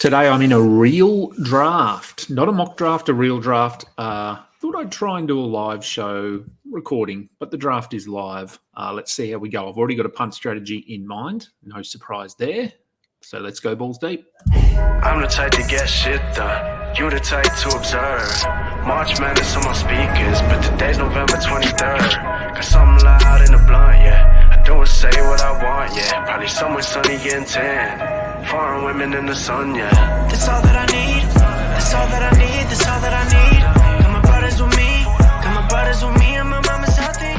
Today I'm in a real draft, not a mock draft, a real draft. Thought I'd try and do a live show recording, but the draft is live. Let's see how we go. I've already got a punt strategy in mind. No surprise there. So let's go balls deep. I'm the type to get shit done. You the type to observe. March Madness on my speakers, but today's November 23rd. Got something loud in the blunt, yeah. I don't say what I want, yeah. Probably somewhere sunny getting tan. Foreign women in the sun, yeah. That's all that I need. That's all that I need. That's all that I need. Got my brothers with me. Got my brothers with me, and my mama's healthy.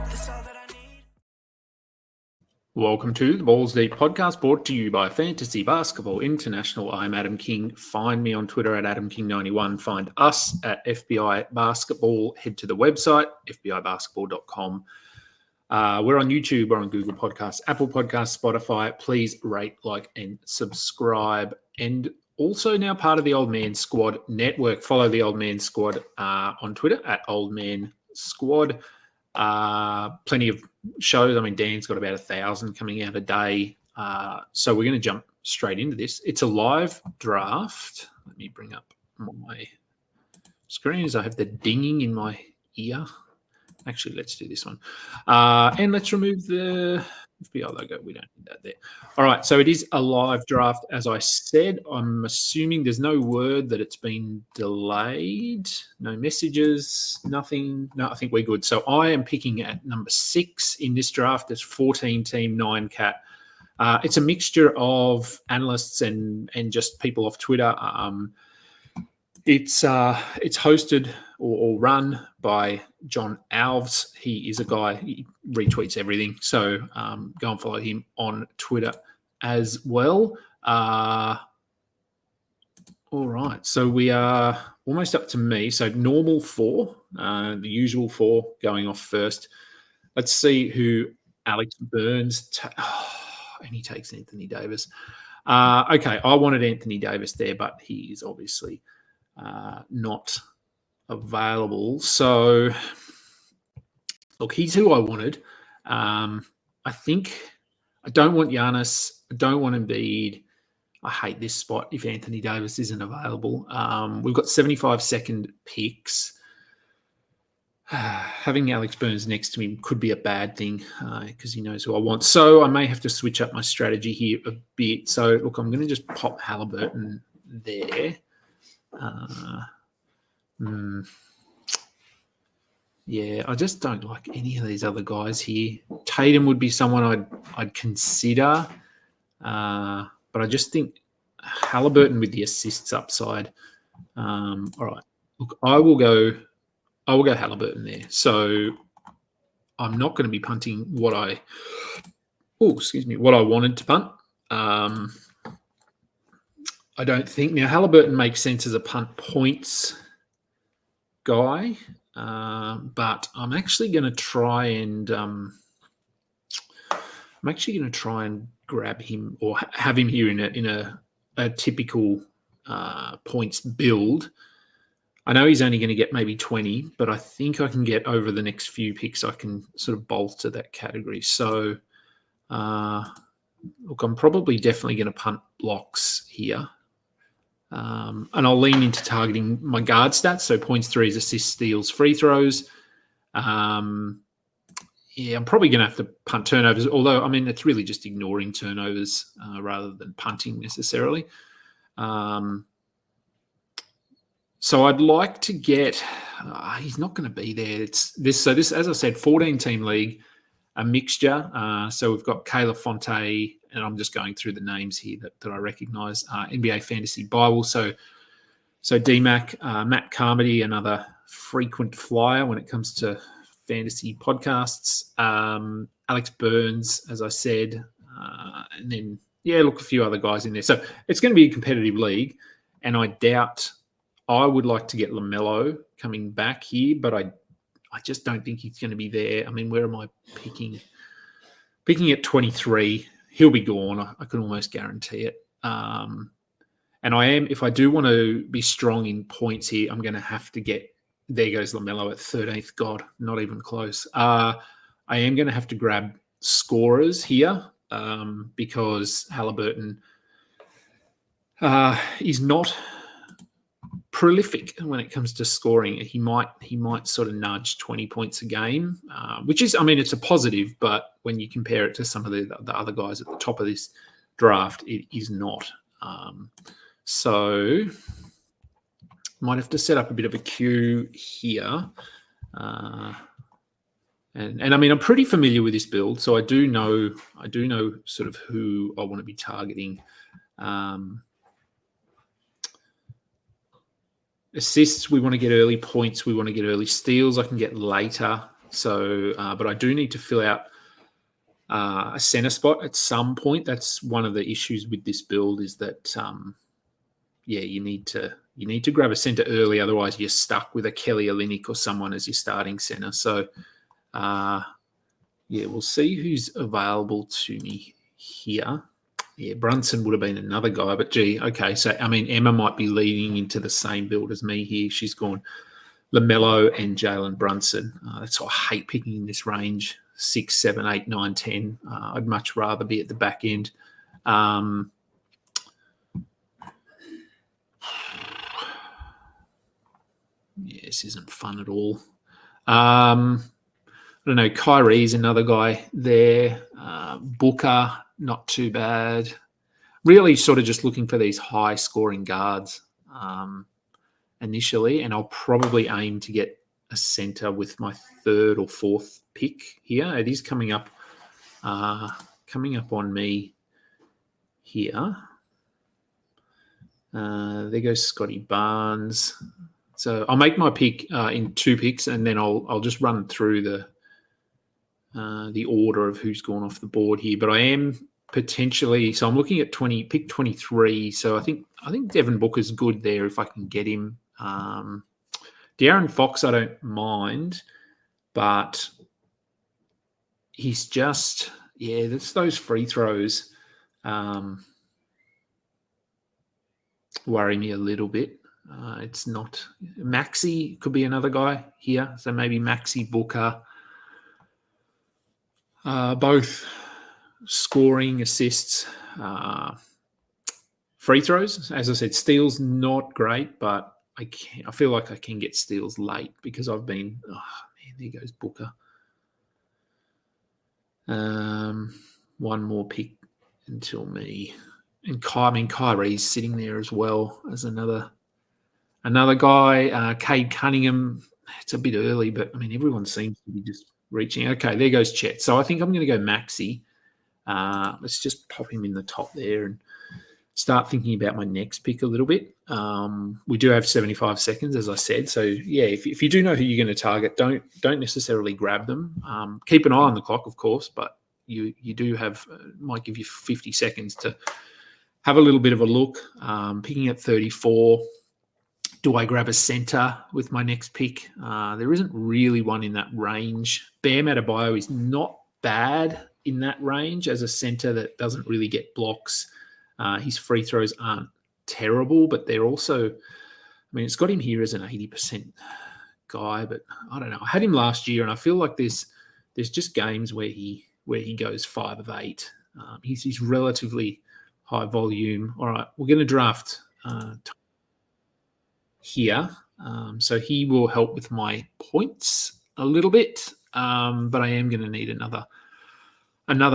That's all that I need. Welcome to the Balls Deep podcast, brought to you by Fantasy Basketball International. I'm Adam King. Find me on Twitter at AdamKing91. Find us at FBI Basketball. Head to the website, fbibasketball.com. We're on YouTube, we're on Google Podcasts, Apple Podcasts, Spotify. Please rate, like, and subscribe. And also now part of the Old Man Squad network. Follow the Old Man Squad on Twitter at Old Man Squad. Plenty of shows. I mean, Dan's got about 1,000 coming out a day. So we're going to jump straight into this. It's a live draft. Let me bring up my screen as I have the dinging in my ear. Actually, let's do this one. And let's remove the FBI logo. We don't need that there. All right, so it is a live draft. As I said, I'm assuming there's no word that it's been delayed. No messages, nothing. No, I think we're good. So I am picking at number 6 in this draft. It's 14-team, 9-cat. It's a mixture of analysts and just people off Twitter. It's hosted or run by John Alves. He is a guy, he retweets everything. So go and follow him on Twitter as well. All right. So we are almost up to me. So normal 4, the usual 4 going off first. Let's see who Alex Burns and he takes Anthony Davis. Okay, I wanted Anthony Davis there, but he is obviously not available. So, look, he's who I wanted. I think I don't want Giannis. I don't want Embiid. I hate this spot if Anthony Davis isn't available. We've got 75-second picks. Having Alex Burns next to me could be a bad thing because he knows who I want. So I may have to switch up my strategy here a bit. So, look, I'm going to just pop Halliburton there. Yeah, I just don't like any of these other guys here. Tatum would be someone I'd consider, but I just think Halliburton with the assists upside. All right, look, I will go Halliburton there. So I'm not going to be punting what I wanted to punt. I don't think. Now, Halliburton makes sense as a punt points guy, but I'm actually going to try and grab him or have him here in a typical points build. I know he's only going to get maybe 20, but I think I can get over the next few picks. I can sort of bolster that category. So, look, I'm probably definitely going to punt blocks here. And I'll lean into targeting my guard stats, so points, threes, assists, steals, free throws. I'm probably going to have to punt turnovers, although, I mean, it's really just ignoring turnovers rather than punting necessarily. So I'd like to get he's not going to be there. This, as I said, 14-team league, a mixture. So we've got Caleb Fonte, and I'm just going through the names here that I recognize. NBA Fantasy Bible. So DMAC, Matt Carmody, another frequent flyer when it comes to fantasy podcasts. Alex Burns, as I said. And then, look, a few other guys in there. So it's going to be a competitive league, and I doubt I would like to get LaMelo coming back here, but I just don't think he's going to be there. I mean, where am I picking? Picking at 23, he'll be gone. I can almost guarantee it. And I am, if I do want to be strong in points here, I'm going to have to get, there goes LaMelo at 13th. God, not even close. I am going to have to grab scorers here because Halliburton He's not prolific when it comes to scoring. He might sort of nudge 20 points a game, which is, I mean, it's a positive, but when you compare it to some of the other guys at the top of this draft, it is not. So might have to set up a bit of a queue here. And I mean, I'm pretty familiar with this build, so I do know sort of who I want to be targeting. Assists, we want to get early points. We want to get early steals. I can get later. So, but I do need to fill out a center spot at some point. That's one of the issues with this build is that, you need to grab a center early. Otherwise, you're stuck with a Kelly Olynyk or someone as your starting center. So, we'll see who's available to me here. Yeah, Brunson would have been another guy, but gee, okay. So, I mean, Emma might be leading into the same build as me here. She's gone LaMelo and Jalen Brunson. That's why I hate picking in this range 6, 7, 8, 9, 10. I'd much rather be at the back end. This isn't fun at all. I don't know. Kyrie's another guy there. Booker, not too bad. Really sort of just looking for these high-scoring guards initially, and I'll probably aim to get a centre with my third or fourth pick here. It is coming up on me here. There goes Scotty Barnes. So I'll make my pick in 2 picks, and then I'll just run through the order of who's gone off the board here. But I am potentially, so I'm looking at pick 23. So I think Devin Booker's good there if I can get him. De'Aaron Fox I don't mind, but he's just that's those free throws worry me a little bit. It's not Maxi could be another guy here. So maybe Maxi Booker. Both scoring, assists, free throws. As I said, steals not great, but I feel like I can get steals late because I've been. Oh man, there goes Booker. One more pick until me, and Kyrie's sitting there as well as another guy. Cade Cunningham. It's a bit early, but I mean everyone seems to be just reaching. Okay, there goes Chet. So I think I'm going to go Maxi. Let's just pop him in the top there and start thinking about my next pick a little bit. We do have 75 seconds, as I said. So, if you do know who you're going to target, don't necessarily grab them. Keep an eye on the clock, of course, but you do have might give you 50 seconds to have a little bit of a look. Picking at 34. Do I grab a center with my next pick? There isn't really one in that range. Bam Adebayo is not bad in that range as a center that doesn't really get blocks. His free throws aren't terrible, but they're also, I mean, it's got him here as an 80% guy, but I don't know. I had him last year, and I feel like there's just games where he goes 5 of 8. He's relatively high volume. All right, we're going to draft here. So he will help with my points a little bit, but I am going to need another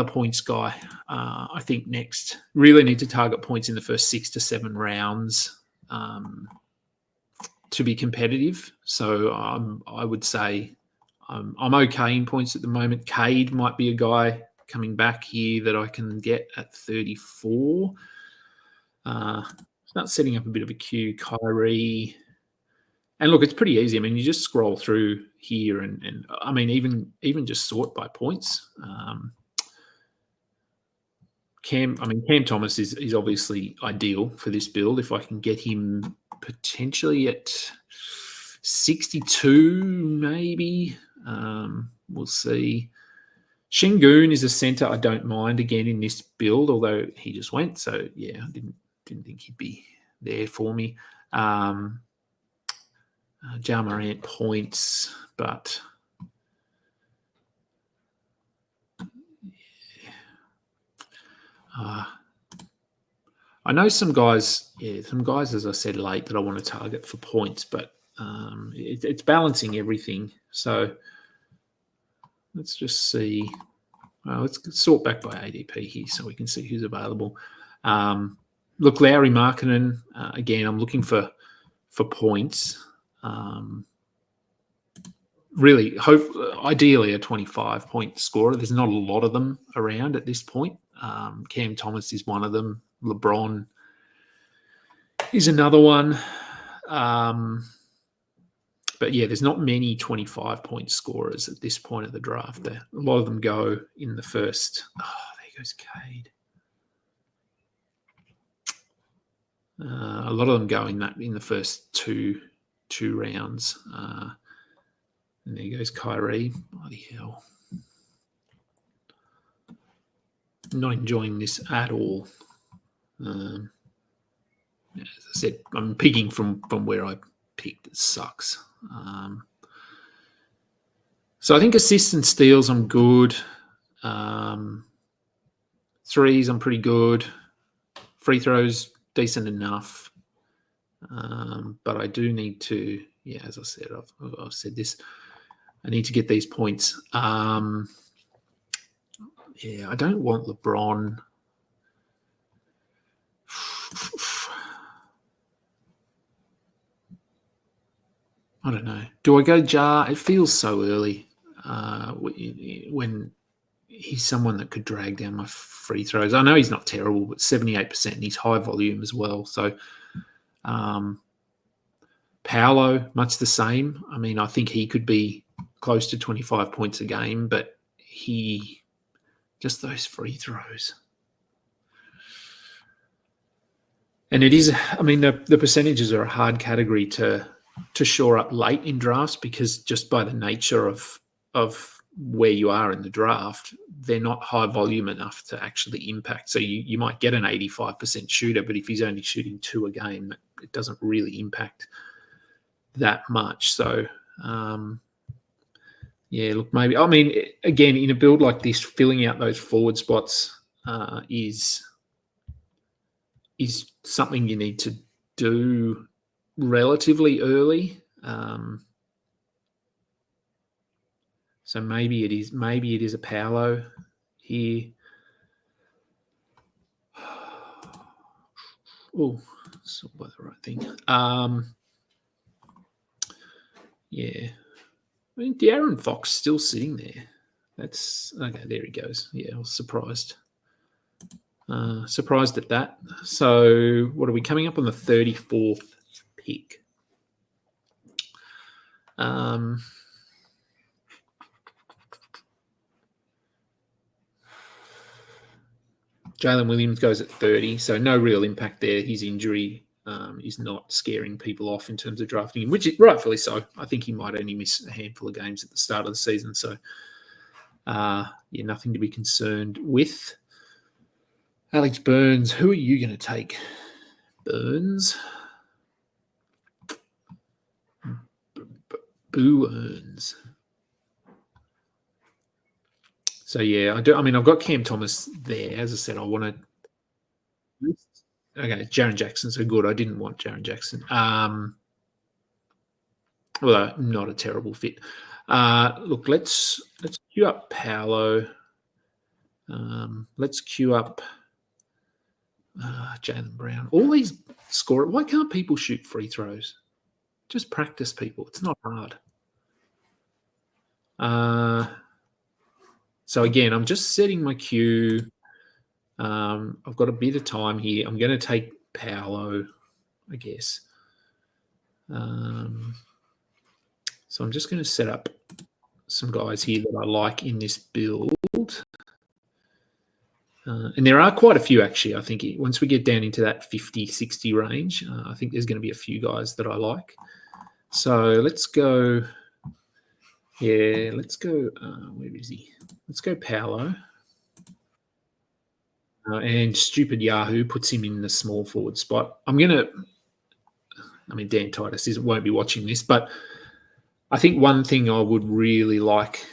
points guy. I think next. Really need to target points in the first 6 to 7 rounds to be competitive. So I would say I'm okay in points at the moment. Cade might be a guy coming back here that I can get at 34. Start setting up a bit of a queue. Kyrie. And look, it's pretty easy. I mean, you just scroll through here and I mean, even just sort by points. Cam Thomas is obviously ideal for this build. If I can get him potentially at 62, maybe. We'll see. Şengün is a center I don't mind again in this build, although he just went. So yeah, I didn't think he'd be there for me. Ja Morant points, but I know some guys, as I said, late that I want to target for points, but it's balancing everything. So let's just see. Let's sort back by ADP here so we can see who's available. Look, Lowry Markkinen, again, I'm looking for points. Really, ideally a 25-point scorer. There's not a lot of them around at this point. Cam Thomas is one of them. LeBron is another one. But yeah, there's not many 25-point scorers at this point of the draft. A lot of them go in the first. Oh, there goes Cade. A lot of them go in the first two rounds. And there goes Kyrie. Bloody hell. I'm not enjoying this at all. As I said, I'm picking from where I picked. It sucks. So I think assists and steals, I'm good. Threes, I'm pretty good. Free throws, decent enough. But I do need to, as I said, I've said this. I need to get these points. I don't want LeBron. I don't know. Do I go Jar? It feels so early when he's someone that could drag down my free throws. I know he's not terrible, but 78%, and he's high volume as well. So Paolo, much the same. I mean, I think he could be close to 25 points a game, but just those free throws. And it is, I mean, the percentages are a hard category to shore up late in drafts because just by the nature of where you are in the draft, they're not high volume enough to actually impact. So you might get an 85% shooter, but if he's only shooting 2 a game, it doesn't really impact that much. So, look, maybe, I mean, again, in a build like this, filling out those forward spots is something you need to do relatively early. So maybe it is a Paolo here. Oh, it's not by the right thing. I mean, De'Aaron Fox still sitting there. That's okay. There he goes. Yeah, I was surprised. Surprised at that. So what are we coming up on the 34th pick? Jalen Williams goes at 30, so no real impact there. His injury is not scaring people off in terms of drafting him, which is rightfully so. I think he might only miss a handful of games at the start of the season, so nothing to be concerned with. Alex Burns, who are you going to take? Burns? Burns. So, I do. I mean, I've got Cam Thomas there. As I said, I want to. Okay, Jaren Jackson's so good. I didn't want Jaren Jackson. Well, not a terrible fit. Look, let's queue up Paolo. Let's queue up Jaylen Brown. All these score. Why can't people shoot free throws? Just practice, people. It's not hard. So again, I'm just setting my queue. I've got a bit of time here. I'm going to take Paolo, I guess. So I'm just going to set up some guys here that I like in this build. And there are quite a few, actually. I think once we get down into that 50, 60 range, I think there's going to be a few guys that I like. So let's go. Yeah, let's go. Where is he? Let's go Paolo. And stupid Yahoo puts him in the small forward spot. Dan Titus won't be watching this, but I think one thing I would really like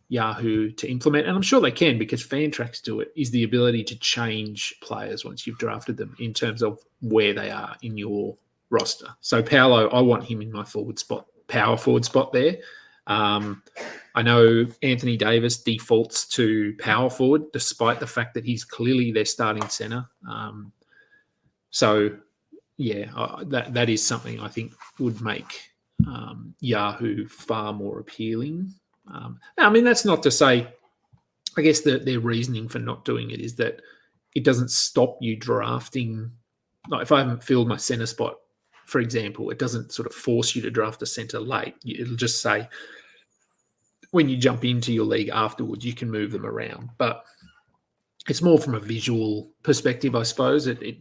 Yahoo to implement, and I'm sure they can because Fantrax do it, is the ability to change players once you've drafted them in terms of where they are in your roster. So Paolo, I want him in my power forward spot there. I know Anthony Davis defaults to power forward despite the fact that he's clearly their starting centre. That is something I think would make Yahoo far more appealing. That's not to say, I guess their reasoning for not doing it is that it doesn't stop you drafting. Like if I haven't filled my centre spot, for example, it doesn't sort of force you to draft a centre late. It'll just say when you jump into your league afterwards, you can move them around. But it's more from a visual perspective, I suppose. It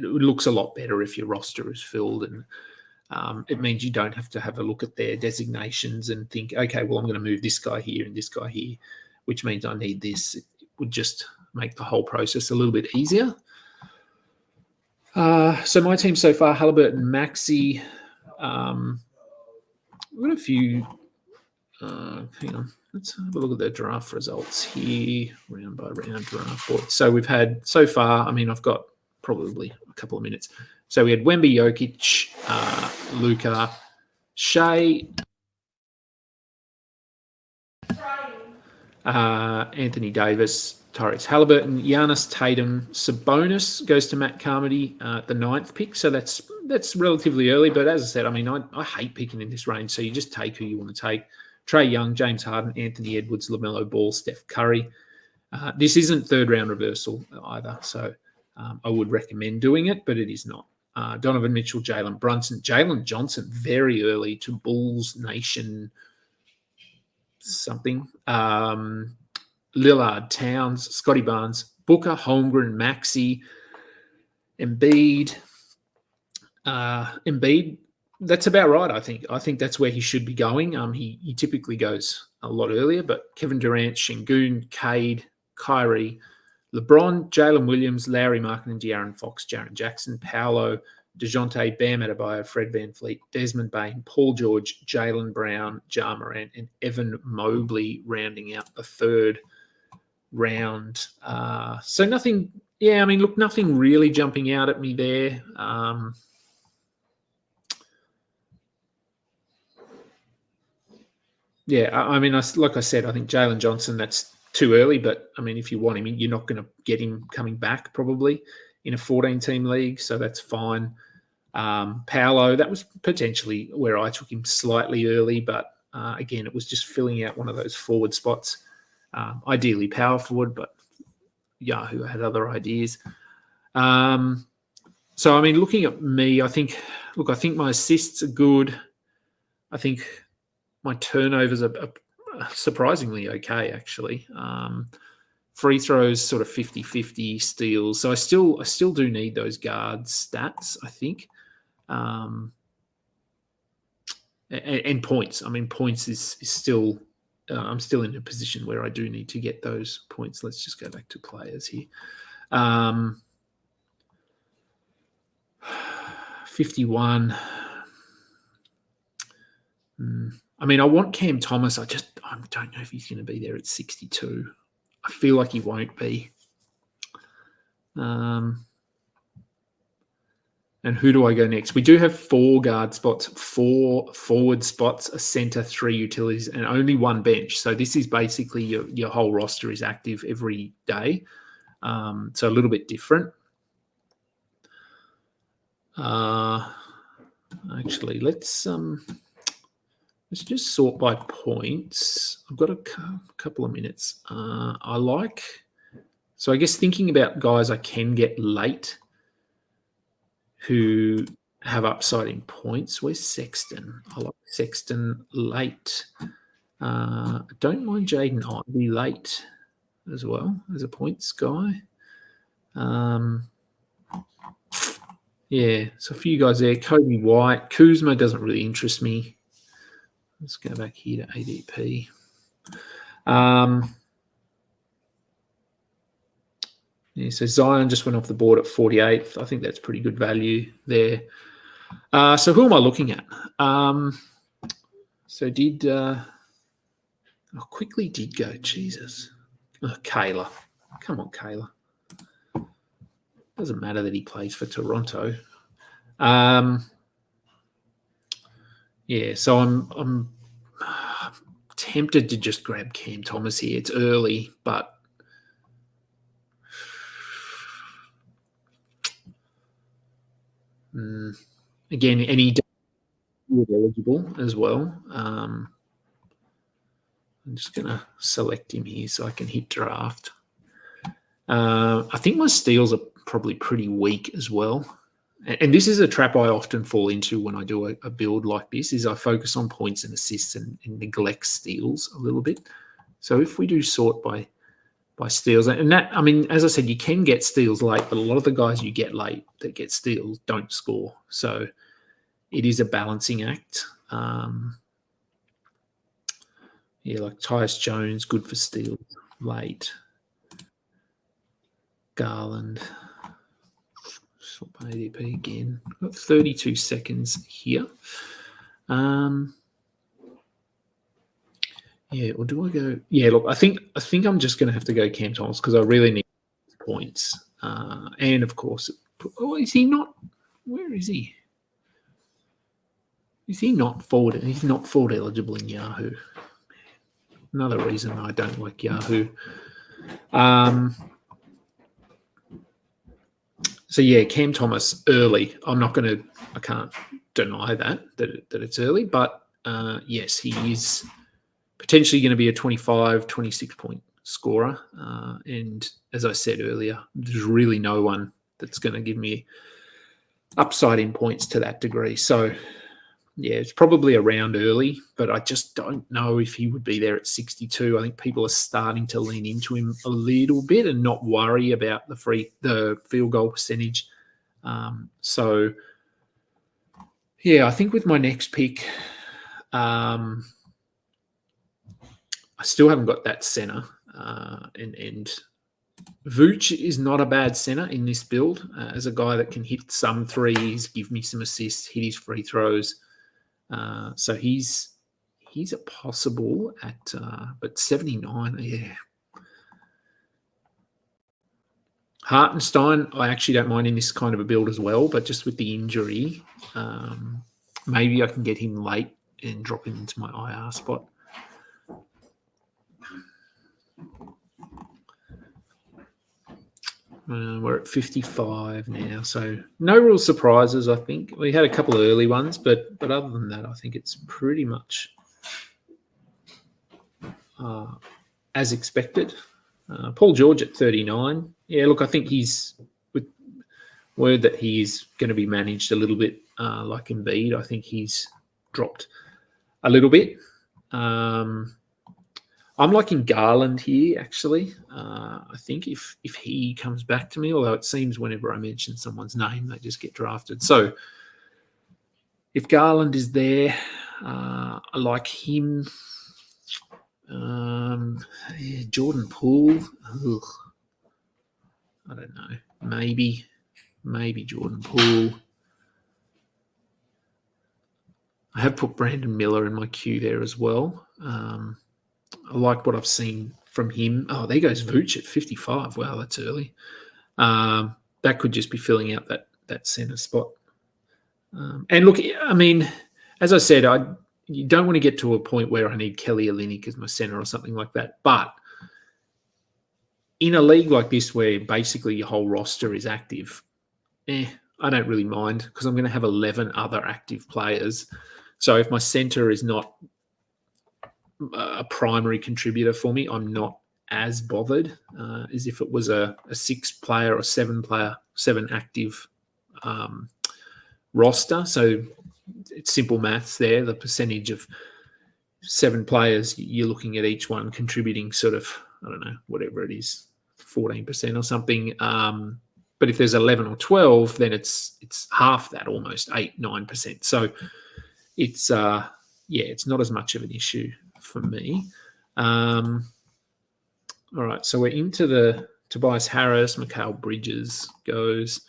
looks a lot better if your roster is filled, and it means you don't have to have a look at their designations and think, okay, well, I'm going to move this guy here and this guy here, which means I need this. It would just make the whole process a little bit easier. So my team so far, Halliburton, Maxi. We've got a few. Hang on. Let's have a look at the draft results here, round by round draft board. So we've had so far, I've got probably a couple of minutes. So we had Wemby, Jokic, Luka, Shea, Anthony Davis, Tyrese Halliburton, Giannis, Tatum, Sabonis goes to Matt Carmody, the 9th pick. So that's relatively early. But as I said, I hate picking in this range. So you just take who you want to take. Trae Young, James Harden, Anthony Edwards, LaMelo Ball, Steph Curry. This isn't third-round reversal either. So I would recommend doing it, but it is not. Donovan Mitchell, Jalen Brunson, Jalen Johnson, very early to Bulls Nation something. Lillard, Towns, Scotty Barnes, Booker, Holmgren, Maxey, Embiid. Embiid, that's about right, I think. I think that's where he should be going. He typically goes a lot earlier, but Kevin Durant, Şengün, Cade, Kyrie, LeBron, Jalen Williams, Larry Markkinen, De'Aaron Fox, Jaren Jackson, Paolo, DeJounte, Bam Adebayo, Fred VanVleet, Desmond Bane, Paul George, Jaylen Brown, Ja Morant, and Evan Mobley rounding out the third round. So nothing, nothing really jumping out at me there. Like I said, I think Jalen Johnson, that's too early, but if you want him, you're not going to get him coming back probably in a 14-team league, so that's fine. Paolo, that was potentially where I took him slightly early, but again, it was just filling out one of those forward spots. Ideally power forward, but Yahoo had other ideas. Looking at me, I think my assists are good. I think my turnovers are surprisingly okay, actually. Free throws sort of 50-50, steals. So I still do need those guard stats, I think. And points. Points is still I'm still in a position where I do need to get those points. Let's just go back to players here. 51. I want Cam Thomas. I don't know if he's going to be there at 62. I feel like he won't be. And who do I go next? We do have 4 guard spots, 4 forward spots, a centre, 3 utilities, and only 1 bench. So this is basically your whole roster is active every day. So a little bit different. Actually, let's just sort by points. I've got a couple of minutes. So I guess thinking about guys I can get late who have upside in points. Where's Sexton? I like Sexton late. I don't mind Jaden Ivey late as well as a points guy. So a few guys there. Kobe White. Kuzma doesn't really interest me. Let's go back here to ADP. So Zion just went off the board at 48th. I think that's pretty good value there. So who am I looking at? So did Oh, quickly did go. Jesus. Oh, Kayla. Come on, Kayla. Doesn't matter that he plays for Toronto. Yeah, so I'm tempted to just grab Cam Thomas here. It's early, but again, and he is eligible as well. I'm just going to select him here so I can hit draft. I think my steals are probably pretty weak as well. And this is a trap I often fall into when I do a build like this, is I focus on points and assists and neglect steals a little bit. So if we do sort by steals, and that, I mean, as I said, you can get steals late, but a lot of the guys you get late that get steals don't score. So it is a balancing act. Yeah, like Tyus Jones, good for steals late. Garland. Swap ADP again. Got 32 seconds here. Yeah, or do I go? Yeah, look, I think I'm just going to have to go Cam Thomas because I really need points. And of course, is he not? Where is he? Is he not forward? He's not forward eligible in Yahoo. Another reason I don't like Yahoo. So yeah, Cam Thomas early. I can't deny that it's early, but yes, he is potentially going to be a 25, 26 point scorer. And as I said earlier, there's really no one that's going to give me upside in points to that degree. So yeah, it's probably around early, but I just don't know if he would be there at 62. I think people are starting to lean into him a little bit and not worry about the field goal percentage. So yeah, I think with my next pick, I still haven't got that center, and Vooch is not a bad center in this build as a guy that can hit some threes, give me some assists, hit his free throws. So he's a possible at, but 79, yeah. Hartenstein, I actually don't mind in this kind of a build as well, but just with the injury, maybe I can get him late and drop him into my IR spot. We're at 55 now, so no real surprises, I think. We had a couple of early ones, but other than that, I think it's pretty much as expected. Paul George at 39. Yeah, look, I think he's, with word that he is going to be managed a little bit like Embiid. I think he's dropped a little bit. I'm liking Garland here, actually. I think if he comes back to me, although it seems whenever I mention someone's name, they just get drafted. So if Garland is there, I like him. Yeah, Jordan Poole. Ugh. I don't know. Maybe Jordan Poole. I have put Brandon Miller in my queue there as well. I like what I've seen from him. Oh, there goes Vooch at 55. Wow, that's early. That could just be filling out that center spot. And look, I mean, as I said, you don't want to get to a point where I need Kelly Olynyk as my center or something like that. But in a league like this where basically your whole roster is active, I don't really mind because I'm going to have 11 other active players. So if my center is not a primary contributor for me, I'm not as bothered as if it was a 6-player or 7 active roster. So it's simple maths there. The percentage of 7 players, you're looking at each one contributing sort of, I don't know, whatever it is, 14% or something. But if there's 11 or 12, then it's half that, almost 8-9%. So it's it's not as much of an issue for me. All right, so we're into the Tobias Harris, Mikal Bridges goes.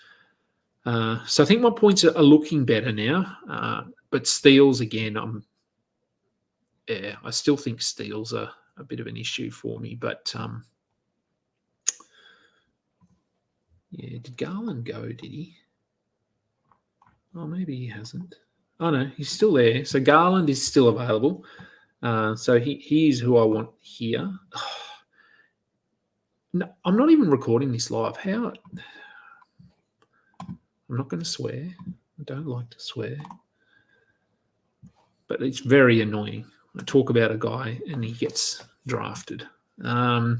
So I think my points are looking better now. But steals, again, I still think steals are a bit of an issue for me. But yeah, did Garland go? Did he? Oh, maybe he hasn't. Oh no, he's still there. So Garland is still available. So he's who I want here. No, I'm not even recording this live. How? I'm not going to swear. I don't like to swear. But it's very annoying. I talk about a guy and he gets drafted. All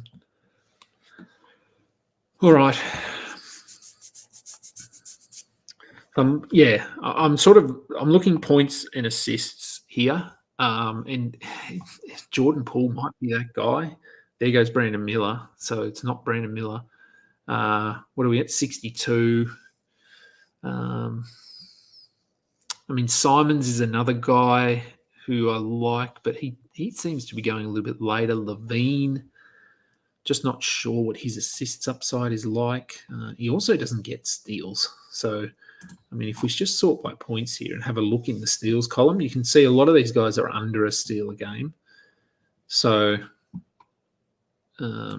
right. Yeah, I'm looking points and assists here. And Jordan Poole might be that guy. There goes Brandon Miller. So it's not Brandon Miller. What are we at? 62. I mean, Simons is another guy who I like, but he seems to be going a little bit later. Levine, just not sure what his assists upside is like. He also doesn't get steals. So, I mean, if we just sort by points here and have a look in the steals column, you can see a lot of these guys are under a steal a game. So, yeah,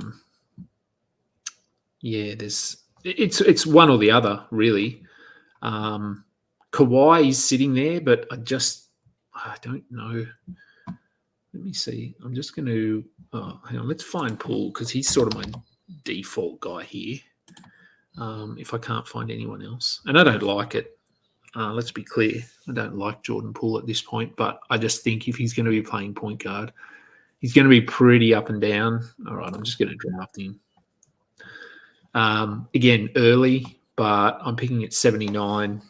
it's one or the other, really. Kawhi is sitting there, but I don't know. Let me see. I'm just going to hang on. Let's find Poole because he's sort of my default guy here. If I can't find anyone else, and I don't like it. Let's be clear. I don't like Jordan Poole at this point, but I just think if he's going to be playing point guard, he's going to be pretty up and down. All right, I'm just going to draft him. Again, early, but I'm picking at 79.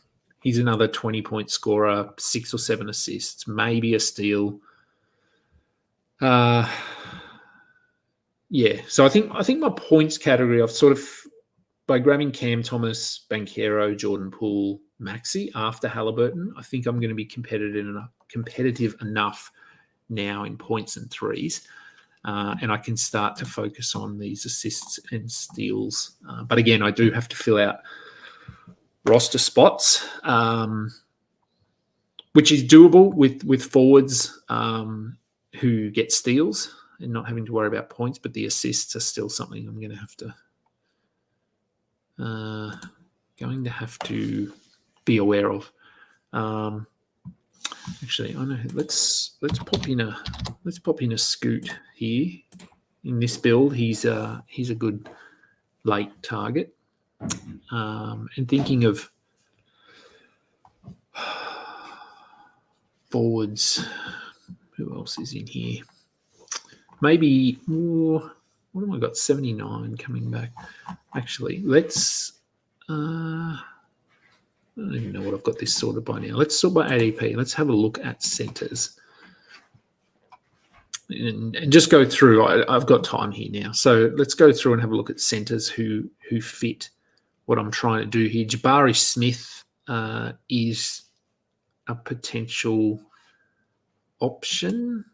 He's another 20-point scorer, 6 or 7 assists, maybe a steal. Yeah, so I think my points category, I've sort of, by grabbing Cam Thomas, Banchero, Jordan Poole, Maxey after Halliburton, I think I'm going to be competitive enough now in points and threes. And I can start to focus on these assists and steals. But again, I do have to fill out roster spots, which is doable with forwards who get steals and not having to worry about points, but the assists are still something I'm going to have to be aware of. Actually, I know. Let's pop in a Scoot here in this build. He's a good late target. And thinking of forwards, who else is in here? Maybe more. What have I got? 79 coming back. Actually, let's. I don't even know what I've got this sorted by now. Let's sort by ADP. Let's have a look at centers. And just go through. I've got time here now. So let's go through and have a look at centers who fit what I'm trying to do here. Jabari Smith is a potential option.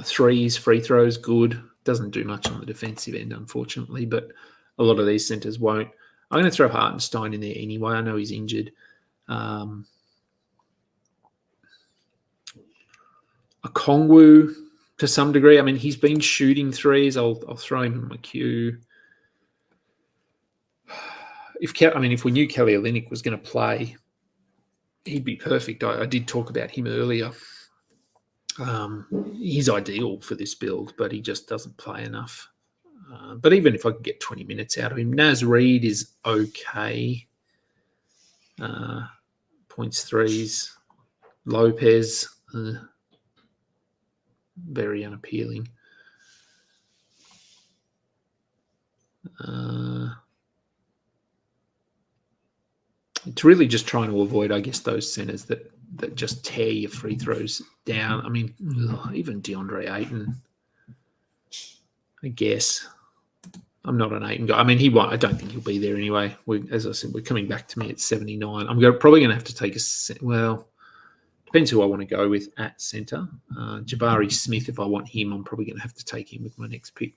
Threes, free throws, good. Doesn't do much on the defensive end, unfortunately, but a lot of these centers won't. I'm going to throw Hartenstein in there anyway. I know he's injured. Okongwu to some degree. I mean, he's been shooting threes. I'll throw him in my queue. If we knew Kelly Olynyk was going to play, he'd be perfect. I did talk about him earlier. He's ideal for this build, but he just doesn't play enough. But even if I could get 20 minutes out of him, Naz Reid is okay. Points, threes. Lopez, very unappealing. It's really just trying to avoid, I guess, those centers that just tear your free throws down. I mean, even DeAndre Ayton, I guess. I'm not an Ayton guy. I mean, he won't. I don't think he'll be there anyway. As I said, we're coming back to me at 79. I'm probably going to have to take depends who I want to go with at center. Jabari Smith, if I want him, I'm probably going to have to take him with my next pick.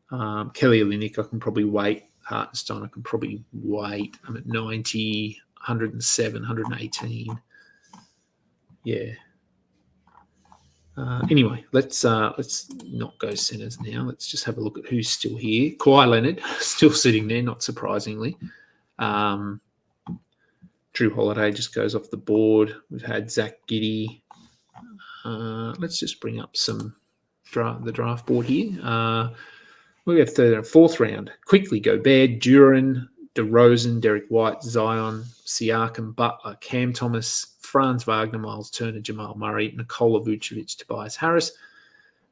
Kelly Olynyk, I can probably wait. Hartenstein, I can probably wait. I'm at 90, 107, 118. Yeah. Anyway, let's not go centres now. Let's just have a look at who's still here. Kawhi Leonard, still sitting there, not surprisingly. Drew Holiday just goes off the board. We've had Zach Giddey. Let's just bring up the draft board here. We have third and fourth round. Quickly Gobert, Duran, DeRozan, Derek White, Zion, Siakam, Butler, Cam Thomas, Franz Wagner, Miles Turner, Jamal Murray, Nikola Vucevic, Tobias Harris,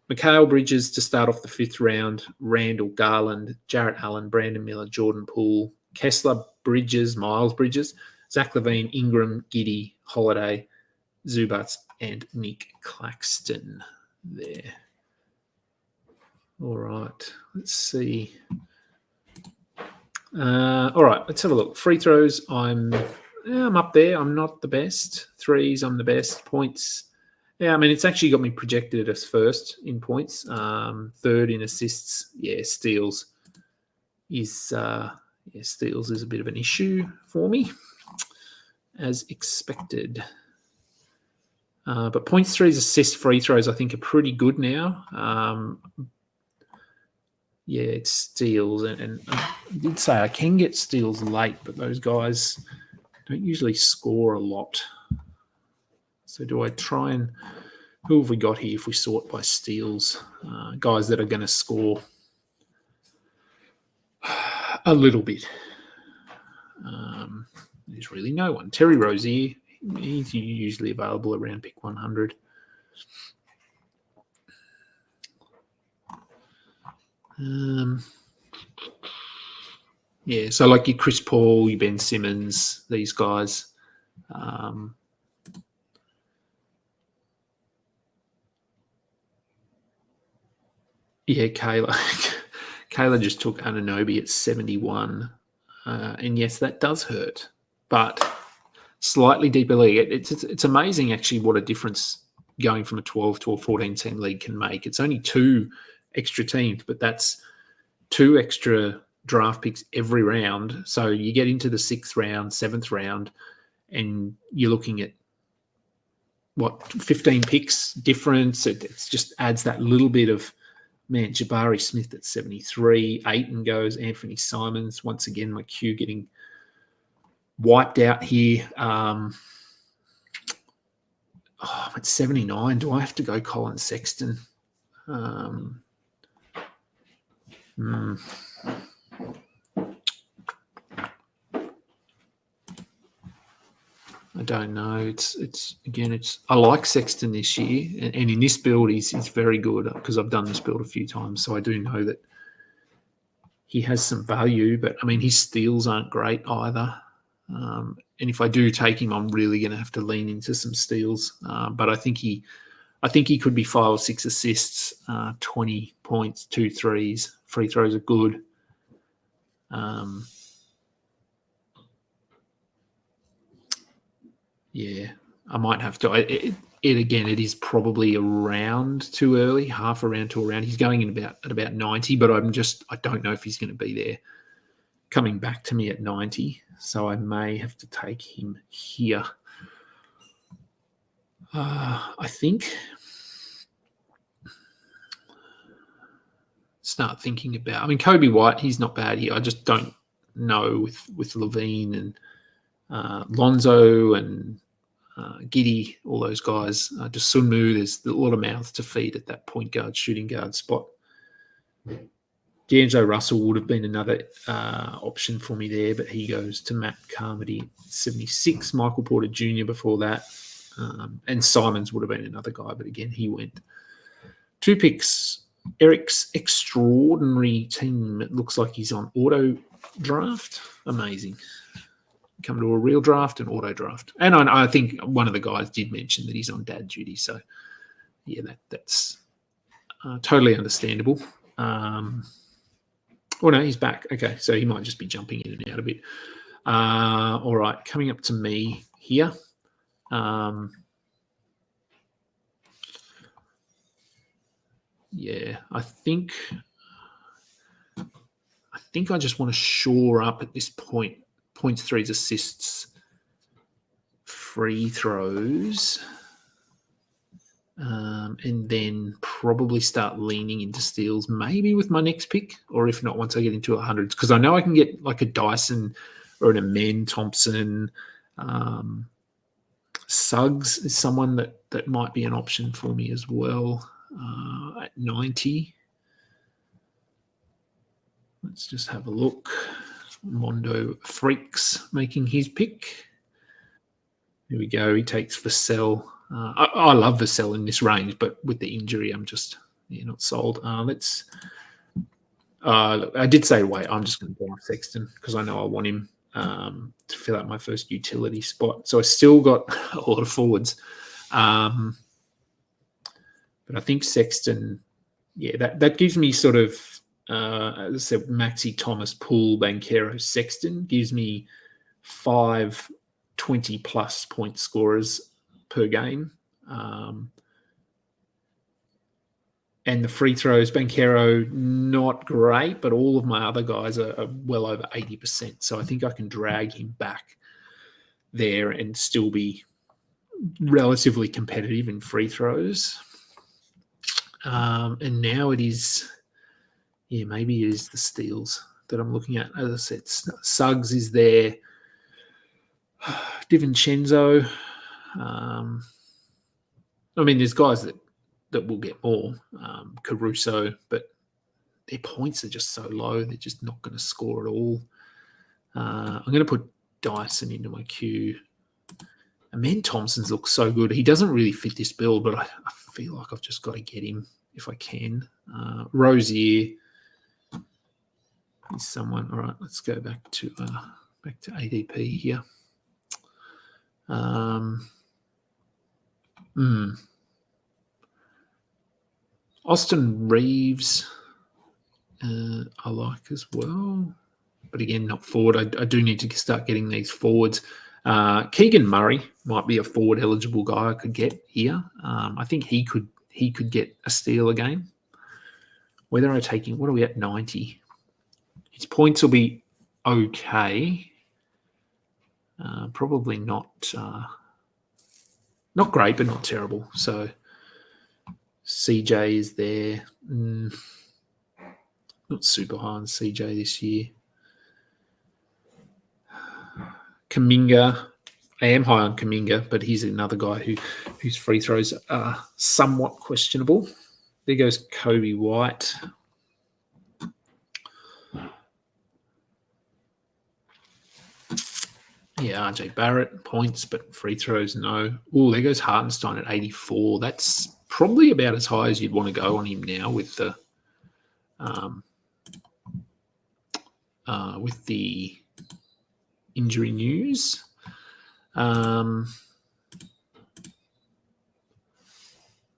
Mikal Bridges to start off the fifth round, Randall Garland, Jarrett Allen, Brandon Miller, Jordan Poole, Kessler, Bridges, Miles Bridges, Zach LaVine, Ingram, Giddey, Holiday, Zubats, and Nick Claxton there. All right, let's see. All right, let's have a look. Free throws, I'm up there. I'm not the best. Threes, I'm the best. Points, I mean, it's actually got me projected as first in points, third in assists. Steals is a bit of an issue for me, as expected. But points, threes, assists, free throws, I think are pretty good now. It's steals, and I did say I can get steals late, but those guys don't usually score a lot. So do I try and... Who have we got here if we sort by steals? Guys that are going to score a little bit. There's really no one. Terry Rozier, he's usually available around pick 100. So like your Chris Paul, your Ben Simmons, these guys. Kayla just took Anunoby at 71. And yes, that does hurt. But slightly deeper league. It's amazing actually what a difference going from a 12 to a 14-team league can make. It's only 2 extra teams, but that's 2 extra draft picks every round. So you get into the 6th round, 7th round, and you're looking at 15 picks difference. It just adds that little bit of, man, Jabari Smith at 73, Ayton goes, Anthony Simons, once again, my queue getting wiped out here. I'm at 79. Do I have to go Colin Sexton? I don't know. It's I like Sexton this year, and in this build he's very good because I've done this build a few times, so I do know that he has some value. But I mean, his steals aren't great either. And if I do take him, I'm really going to have to lean into some steals. But I think he could be 5 or 6 assists, 20 points, 2 threes. Free throws are good. I might have to. It again, it is probably around too early, half a round to a round. He's going in at about 90, but I don't know if he's going to be there coming back to me at 90. So I may have to take him here. I think start thinking about. I mean, Kobe White, he's not bad here. I just don't know with Levine and Lonzo and Giddey, all those guys. Just Sunmu, there's a lot of mouths to feed at that point guard, shooting guard spot. D'Angelo Russell would have been another option for me there, but he goes to Matt Carmody, 76. Michael Porter Jr. before that. And Simons would have been another guy, but again, he went. 2 picks. Eric's extraordinary team. It looks like he's on auto draft. Amazing. Come to a real draft and auto draft. And I think one of the guys did mention that he's on dad duty. So, yeah, that's totally understandable. No, he's back. Okay, so he might just be jumping in and out a bit. All right, coming up to me here. I think I just want to shore up at this point. Points, threes, assists, free throws. and then probably start leaning into steals, maybe with my next pick, or if not, once I get into 100s, because I know I can get like a Dyson or an Amen Thompson. Suggs is someone that might be an option for me as well at 90. Let's just have a look. Mondo Freaks making his pick. Here we go. He takes Vassell. I love Vassell in this range, but with the injury, I'm just not sold. I did say wait. I'm just going to buy Sexton because I know I want him to fill out my first utility spot. So I still got a lot of forwards, but I think Sexton, that gives me sort of, as I said, Maxi, Thomas, Poole, Banchero, Sexton gives me 5 20-plus point scorers per game. And the free throws, Banchero, not great, but all of my other guys are well over 80%. So I think I can drag him back there and still be relatively competitive in free throws. And now it is, maybe it is the steals that I'm looking at. As I said, Suggs is there. DiVincenzo. There's guys that will get more. Caruso, but their points are just so low. They're just not going to score at all. I'm going to put Dyson into my queue. Amen Thompson's looks so good. He doesn't really fit this build, but I feel like I've just got to get him if I can. Rozier is someone. All right, let's go back to ADP here. Austin Reeves, I like as well. But again, not forward. I do need to start getting these forwards. Keegan Murray might be a forward eligible guy I could get here. I think he could get a steal again. Whether I take him, what are we at, 90? His points will be okay. Probably not great, but not terrible. So CJ is there. Not super high on CJ this year. Kuminga. I am high on Kuminga, but he's another guy whose free throws are somewhat questionable. There goes Kobe White. Yeah, RJ Barrett, points, but free throws, no. Oh, there goes Hartenstein at 84. That's probably about as high as you'd want to go on him now with the injury news.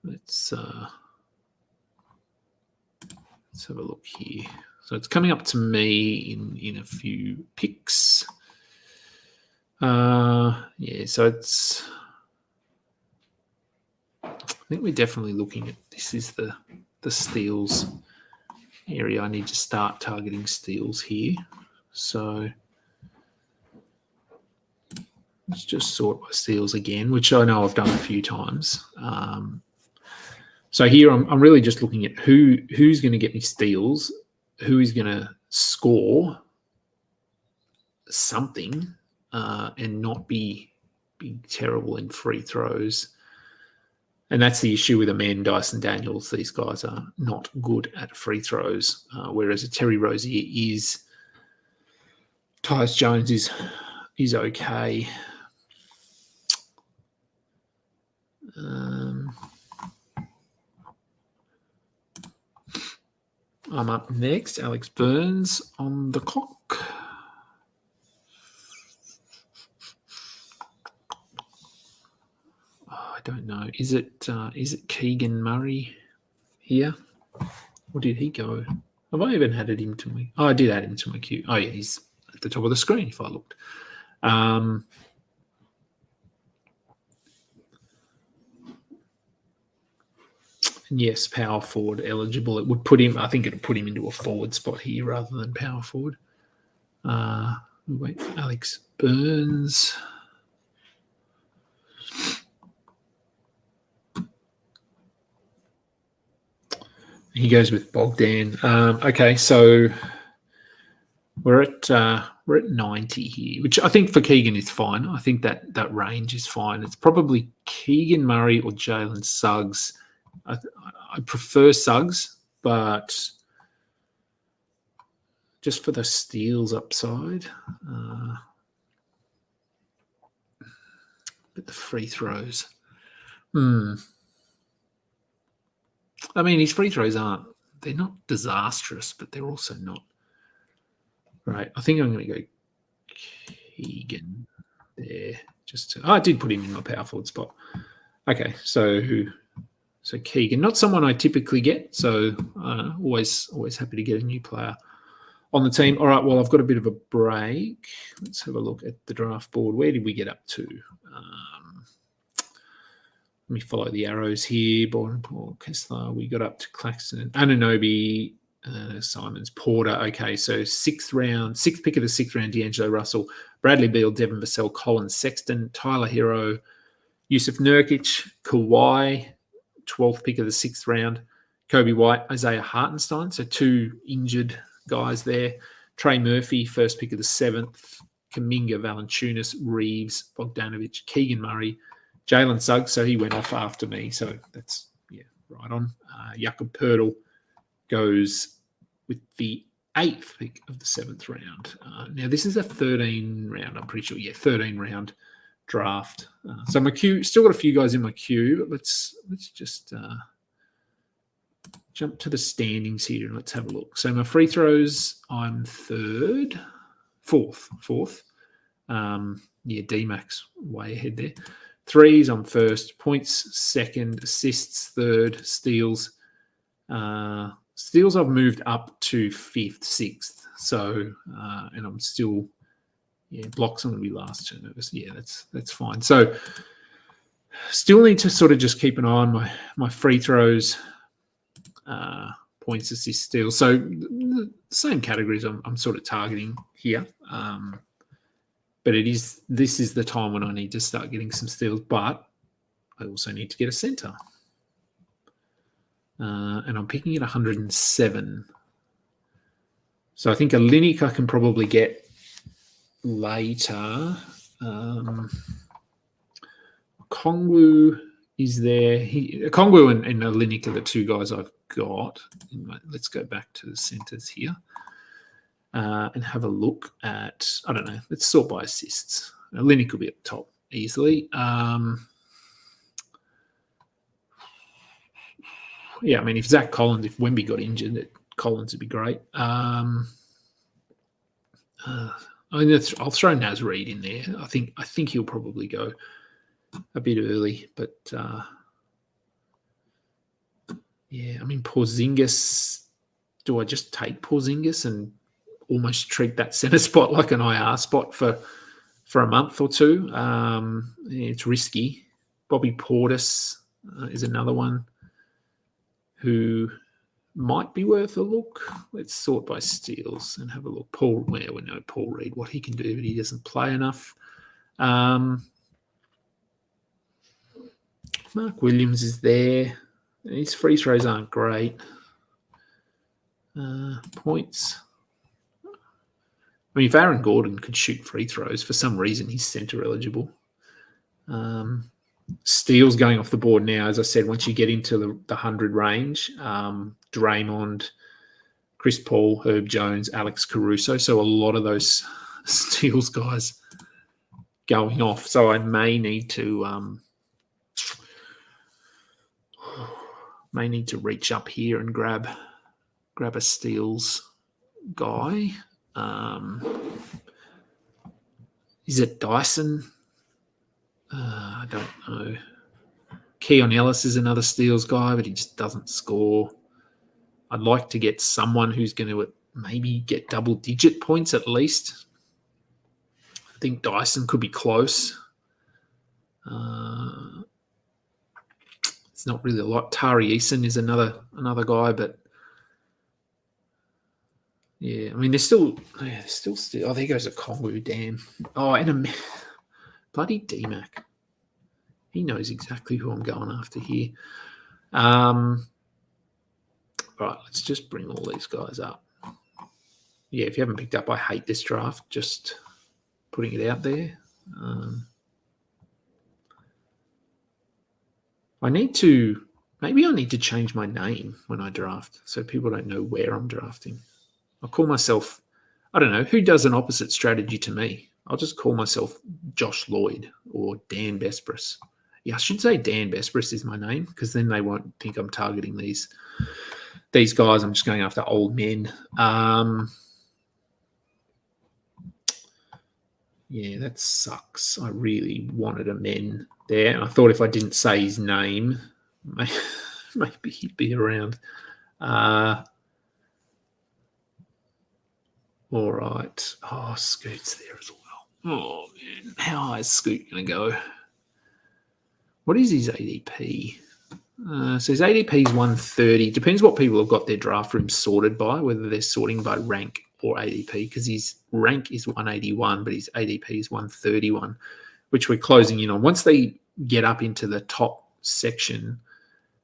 Let's have a look here. So it's coming up to me in a few picks. So it's. I think we're definitely looking at this is the steals area. I need to start targeting steals here. So let's just sort by steals again, which I know I've done a few times. So here I'm really just looking at who's going to get me steals, who is going to score something and not be terrible in free throws. And that's the issue with Amen, Dyson Daniels. These guys are not good at free throws, whereas a Terry Rozier is. Tyus Jones is okay. I'm up next. Alex Burns on the clock. I don't know. Is it Keegan Murray here? Or did he go? Have I even added him to me? Oh, I did add him to my queue. Oh, yeah, he's at the top of the screen if I looked. Yes, power forward eligible. It would put him, I think it would put him into a forward spot here rather than power forward. We'll wait for Alex Burns. He goes with Bogdan. Okay, so we're at 90 here, which I think for Keegan is fine. I think that range is fine. It's probably Keegan Murray or Jalen Suggs. I prefer Suggs, but just for the steals upside, but the free throws. I mean, his free throws they're not disastrous, but they're also not. Right, I think I'm going to go Keegan there. I did put him in my power forward spot. Okay, so Keegan, not someone I typically get, so always happy to get a new player on the team. All right, well, I've got a bit of a break. Let's have a look at the draft board. Where did we get up to? Let me follow the arrows here. Paul Kessler, we got up to Claxton, Anunoby, Simons, Porter. Okay, so sixth pick of the 6th round, D'Angelo Russell, Bradley Beal, Devin Vassell, Colin Sexton, Tyler Hero, Yusuf Nurkic, Kawhi, 12th pick of the 6th round, Kobe White, Isaiah Hartenstein, so 2 injured guys there. Trey Murphy, 1st pick of the 7th, Kuminga, Valanciunas, Reeves, Bogdanovic, Keegan Murray, Jalen Suggs, so he went off after me, so that's right on. Jakob Poeltl goes with the 8th pick of the 7th round. Now, this is a 13 round, I'm pretty sure. 13 round draft. So my queue, still got a few guys in my queue, but let's just jump to the standings here and let's have a look. So my free throws, I'm fourth. D-Max way ahead there. Threes, I'm 1st. Points, 2nd. Assists, 3rd. Steals. Steals, I've moved up to 5th, 6th. So, and I'm still, blocks, I'm going to be last turnovers. Yeah, that's fine. So, still need to sort of just keep an eye on my free throws, points, assists, steals. So, the same categories I'm sort of targeting here. But this is the time when I need to start getting some steals, but I also need to get a center. And I'm picking at 107. So I think a Linux I can probably get later. Kongwu is there. Kongwu and a Linux are the 2 guys I've got. Let's go back to the centers here. And have a look at, I don't know, let's sort by assists. Linux will be at the top easily. I mean, if Zach Collins, if Wemby got injured, Collins would be great. I'll throw Naz Reid in there. I think he'll probably go a bit early, but I mean, Porzingis, do I just take Porzingis and almost treat that center spot like an IR spot for a month or 2? It's risky. Bobby Portis is another one who might be worth a look. Let's sort by steals and have a look. We know Paul Reed, what he can do, but he doesn't play enough. Mark Williams is there. His free throws aren't great. Points. I mean, if Aaron Gordon could shoot free throws, for some reason he's center eligible. Steals going off the board now, as I said, once you get into the 100 range, Draymond, Chris Paul, Herb Jones, Alex Caruso. So a lot of those steals guys going off. So I may need to reach up here and grab a steals guy. Is it Dyson? I don't know. Keon Ellis is another steals guy, but he just doesn't score. I'd like to get someone who's going to maybe get double-digit points at least. I think Dyson could be close. It's not really a lot. Tari Eason is another guy, but yeah, I mean, they're still. Oh, there goes a Kongwu, damn. Oh, and a bloody D-Mac. He knows exactly who I'm going after here. Right, let's just bring all these guys up. Yeah, if you haven't picked up, I hate this draft. Just putting it out there. Maybe I need to change my name when I draft so people don't know where I'm drafting. I'll call myself, I don't know, who does an opposite strategy to me? I'll just call myself Josh Lloyd or Dan Bespris. Yeah, I should say Dan Bespris is my name because then they won't think I'm targeting these guys. I'm just going after old men. Yeah, that sucks. I really wanted a men there. And I thought if I didn't say his name, maybe he'd be around. All right. Oh, Scoot's there as well. Oh, man. How high is Scoot going to go? What is his ADP? So his ADP is 130. Depends what people have got their draft room sorted by, whether they're sorting by rank or ADP, because his rank is 181, but his ADP is 131, which we're closing in on. Once they get up into the top section,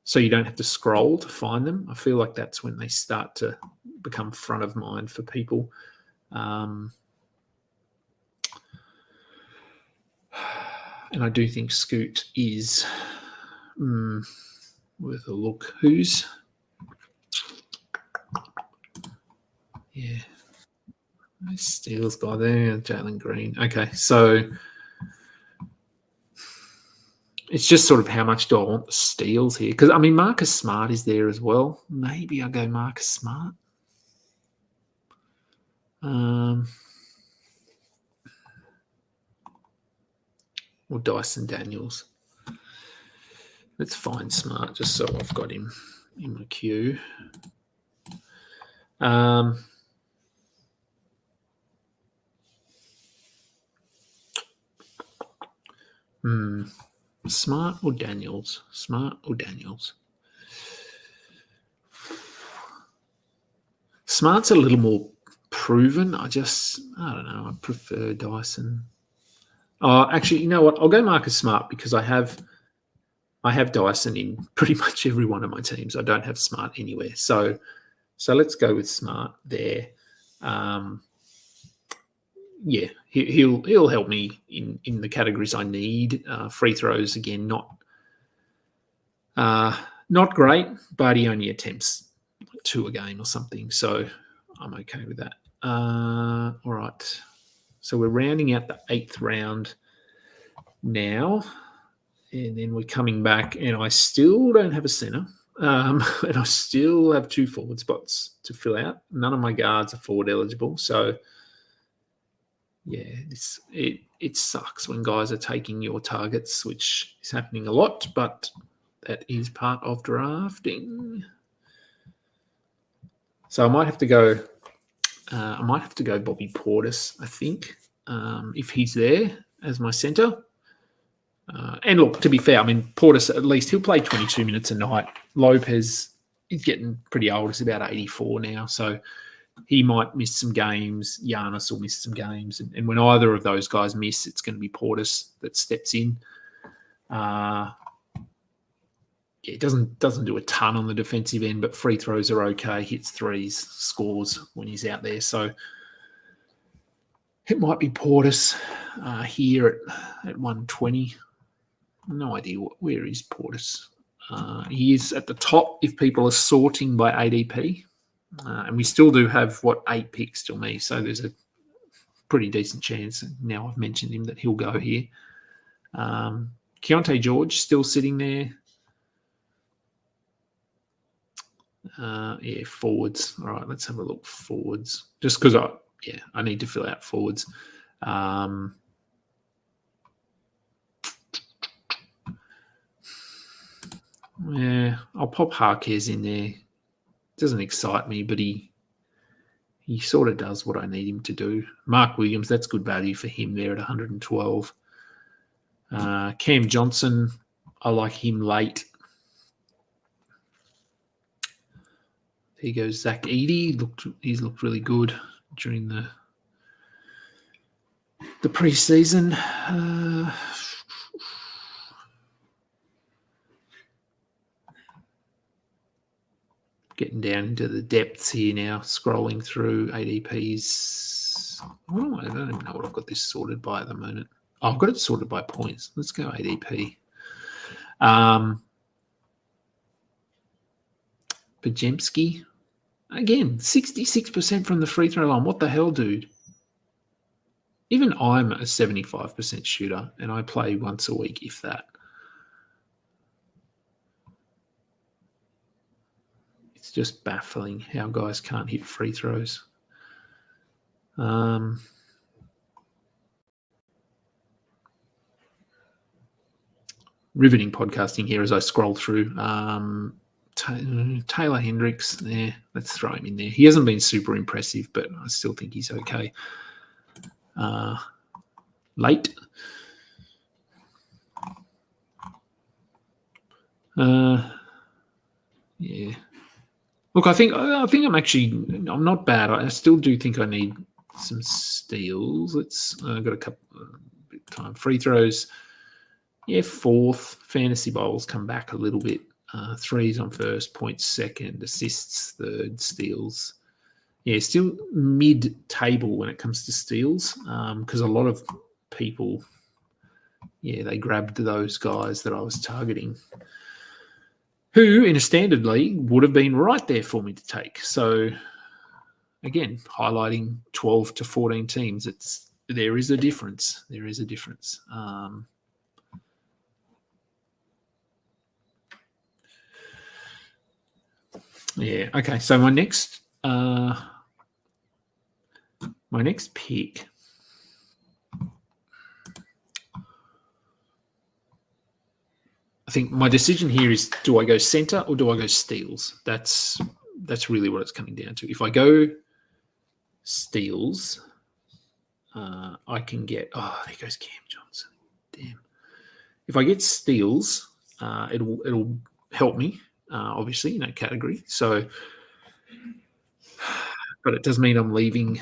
so you don't have to scroll to find them, I feel like that's when they start to become front of mind for people. And I do think Scoot is worth a look. Who's? Yeah. Nice Steelers guy there, Jalen Green. Okay, so it's just sort of how much do I want the steals here? Because, I mean, Marcus Smart is there as well. Maybe I go Marcus Smart. Or Dyson Daniels. Let's find Smart just so I've got him in my queue. Smart or Daniels? Smart or Daniels? Smart's a little more proven. I don't know. I prefer Dyson. Oh, actually, you know what? I'll go Marcus Smart because I have Dyson in pretty much every one of my teams. I don't have Smart anywhere. So let's go with Smart there. Yeah, he'll help me in the categories I need. Free throws, again, not great, but he only attempts 2 a game or something. So I'm okay with that. All right. So we're rounding out the 8th round now. And then we're coming back, and I still don't have a centre. And I still have 2 forward spots to fill out. None of my guards are forward eligible. So, yeah, it sucks when guys are taking your targets, which is happening a lot, but that is part of drafting. So I might have to go Bobby Portis, I think, if he's there as my centre. And look, to be fair, I mean, Portis, at least he'll play 22 minutes a night. Lopez is getting pretty old. He's about 84 now. So he might miss some games. Giannis will miss some games. And when either of those guys miss, it's going to be Portis that steps in. It doesn't do a ton on the defensive end, but free throws are okay. Hits threes, scores when he's out there. So it might be Portis here at 120. No idea where is Portis. He is at the top if people are sorting by ADP. And we still do have, 8 picks to me. So there's a pretty decent chance, now I've mentioned him, that he'll go here. Keontae George still sitting there. Forwards. All right, let's have a look. Forwards. Just because I need to fill out forwards. Yeah, I'll pop Harkes in there. Doesn't excite me, but he sort of does what I need him to do. Mark Williams, that's good value for him there at 112. Cam Johnson, I like him late. There goes Zach Edey. He's looked really good during the preseason. Getting down into the depths here now, scrolling through ADPs. I don't even know what I've got this sorted by at the moment. Oh, I've got it sorted by points. Let's go ADP. Pajemski. Again, 66% from the free throw line. What the hell, dude? Even I'm a 75% shooter, and I play once a week, if that. It's just baffling how guys can't hit free throws. Riveting podcasting here as I scroll through. Taylor Hendricks, there. Let's throw him in there. He hasn't been super impressive, but I still think he's okay. Late. Yeah. Look, I think I'm not bad. I still do think I need some steals. I've got a couple bit of time. Free throws. Yeah, fourth. Fantasy bowls come back a little bit. Threes on first, points second, assists third, steals. Yeah, still mid-table when it comes to steals because a lot of people, they grabbed those guys that I was targeting who in a standard league would have been right there for me to take. So, again, highlighting 12 to 14 teams, there is a difference. There is a difference. Yeah. Okay. So my next pick. I think my decision here is: do I go center or do I go steals? That's really what it's coming down to. If I go steals, I can get. Oh, there goes Cam Johnson. Damn. If I get steals, it'll help me. Obviously, in that category. So, but it does mean I'm leaving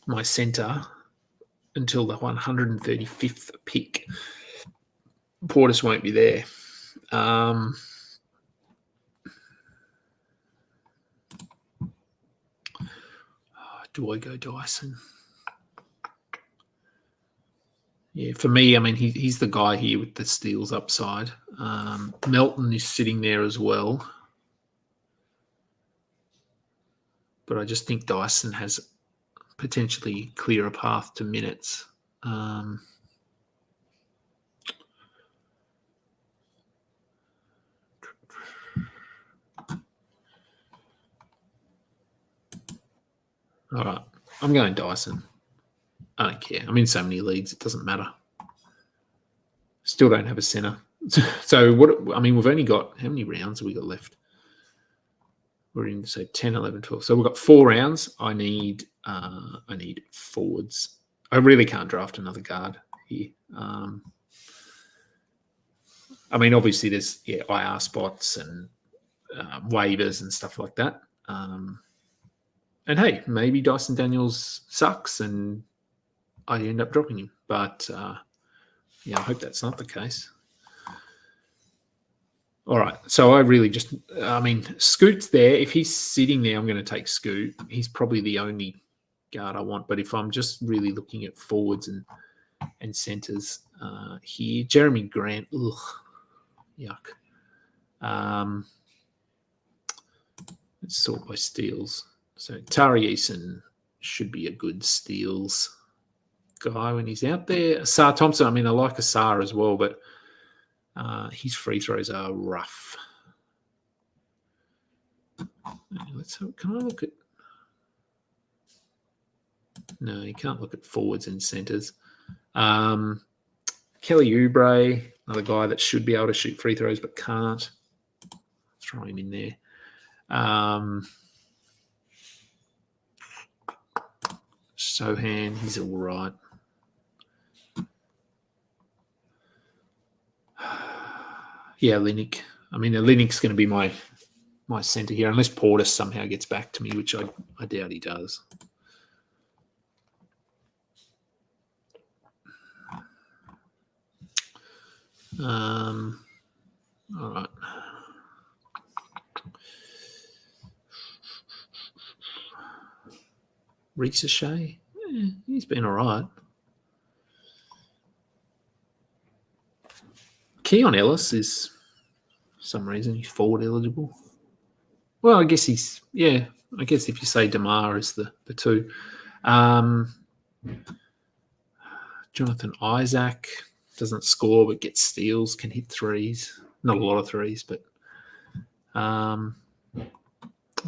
my center until the 135th pick. Portis won't be there. Do I go Dyson? Yeah, for me, I mean, he's the guy here with the steals upside. Melton is sitting there as well. But I just think Dyson has potentially clearer path to minutes. All right, I'm going Dyson. I don't care. I'm in so many leagues, it doesn't matter. Still don't have a center. So we've only got, how many rounds have we got left? We're in, 10, 11, 12. So we've got 4 rounds. I need forwards. I really can't draft another guard here. Obviously there's IR spots and waivers and stuff like that. And hey, maybe Dyson Daniels sucks and I end up dropping him. But I hope that's not the case. All right. So I really Scoot's there. If he's sitting there, I'm going to take Scoot. He's probably the only guard I want. But if I'm just really looking at forwards and centers here, Jeremy Grant, yuck. Let's sort by steals. So Tari Eason should be a good steals guy when he's out there. Asar Thompson, I like Asar as well, but his free throws are rough. Can I look at... No, you can't look at forwards and centers. Kelly Oubre, another guy that should be able to shoot free throws but can't. Throw him in there. Sohan, he's all right. Yeah, Linux. Linux going to be my center here, unless Portis somehow gets back to me, which I doubt he does. All right. Ricochet, he's been all right. Keon Ellis is, for some reason, he's forward eligible. Well, I guess he's, yeah, I guess if you say DeMar is the two. Jonathan Isaac doesn't score but gets steals, can hit threes. Not a lot of threes, but all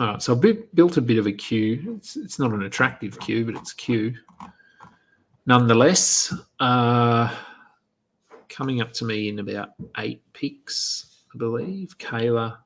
right, so I built a bit of a queue. It's not an attractive queue, but it's a queue. Nonetheless, coming up to me in about 8 picks, I believe. Kayla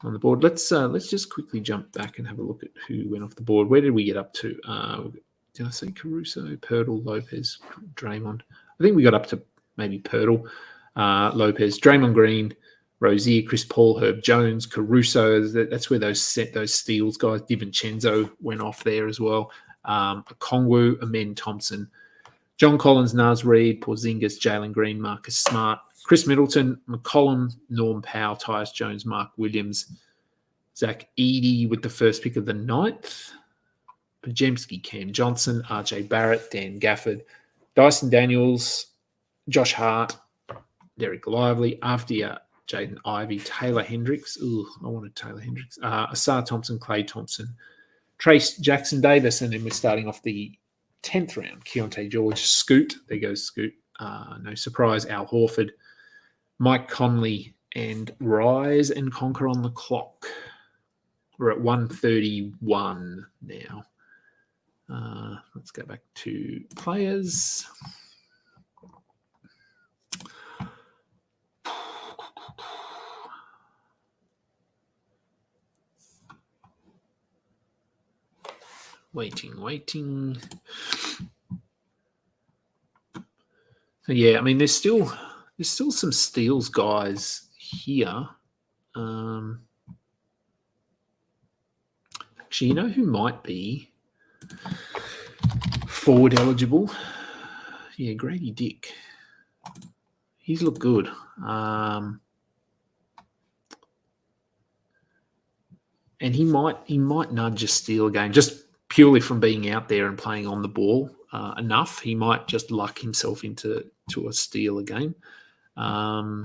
on the board. Let's just quickly jump back and have a look at who went off the board. Where did we get up to? Did I say Caruso, Pirtle, Lopez, Draymond? I think we got up to maybe Pirtle, Lopez, Draymond Green, Rozier, Chris Paul, Herb Jones, Caruso. That's where those steals guys. DiVincenzo went off there as well. Okongwu, Amen Thompson, John Collins, Naz Reid, Porzingis, Jalen Green, Marcus Smart, Chris Middleton, McCollum, Norm Powell, Tyus Jones, Mark Williams, Zach Edey with the first pick of the 9th, Pajemski, Cam Johnson, RJ Barrett, Dan Gafford, Dyson Daniels, Josh Hart, Derek Lively, Afdia, Jaden Ivey, Taylor Hendricks. Ooh, I wanted Taylor Hendricks. Asar Thompson, Clay Thompson, Trace Jackson Davis, and then we're starting off the 10th round. Keontae George, Scoot. There goes Scoot. No surprise. Al Horford, Mike Conley, and Rise and Conquer on the clock. We're at 131 now. Let's go back to players. Waiting. So yeah, I mean, there's still some steals guys here. Actually, you know who might be forward eligible? Yeah, Grady Dick. He's looked good. And he might nudge a steal game just purely from being out there and playing on the ball enough. He might just luck himself into a steal a game. Yeah,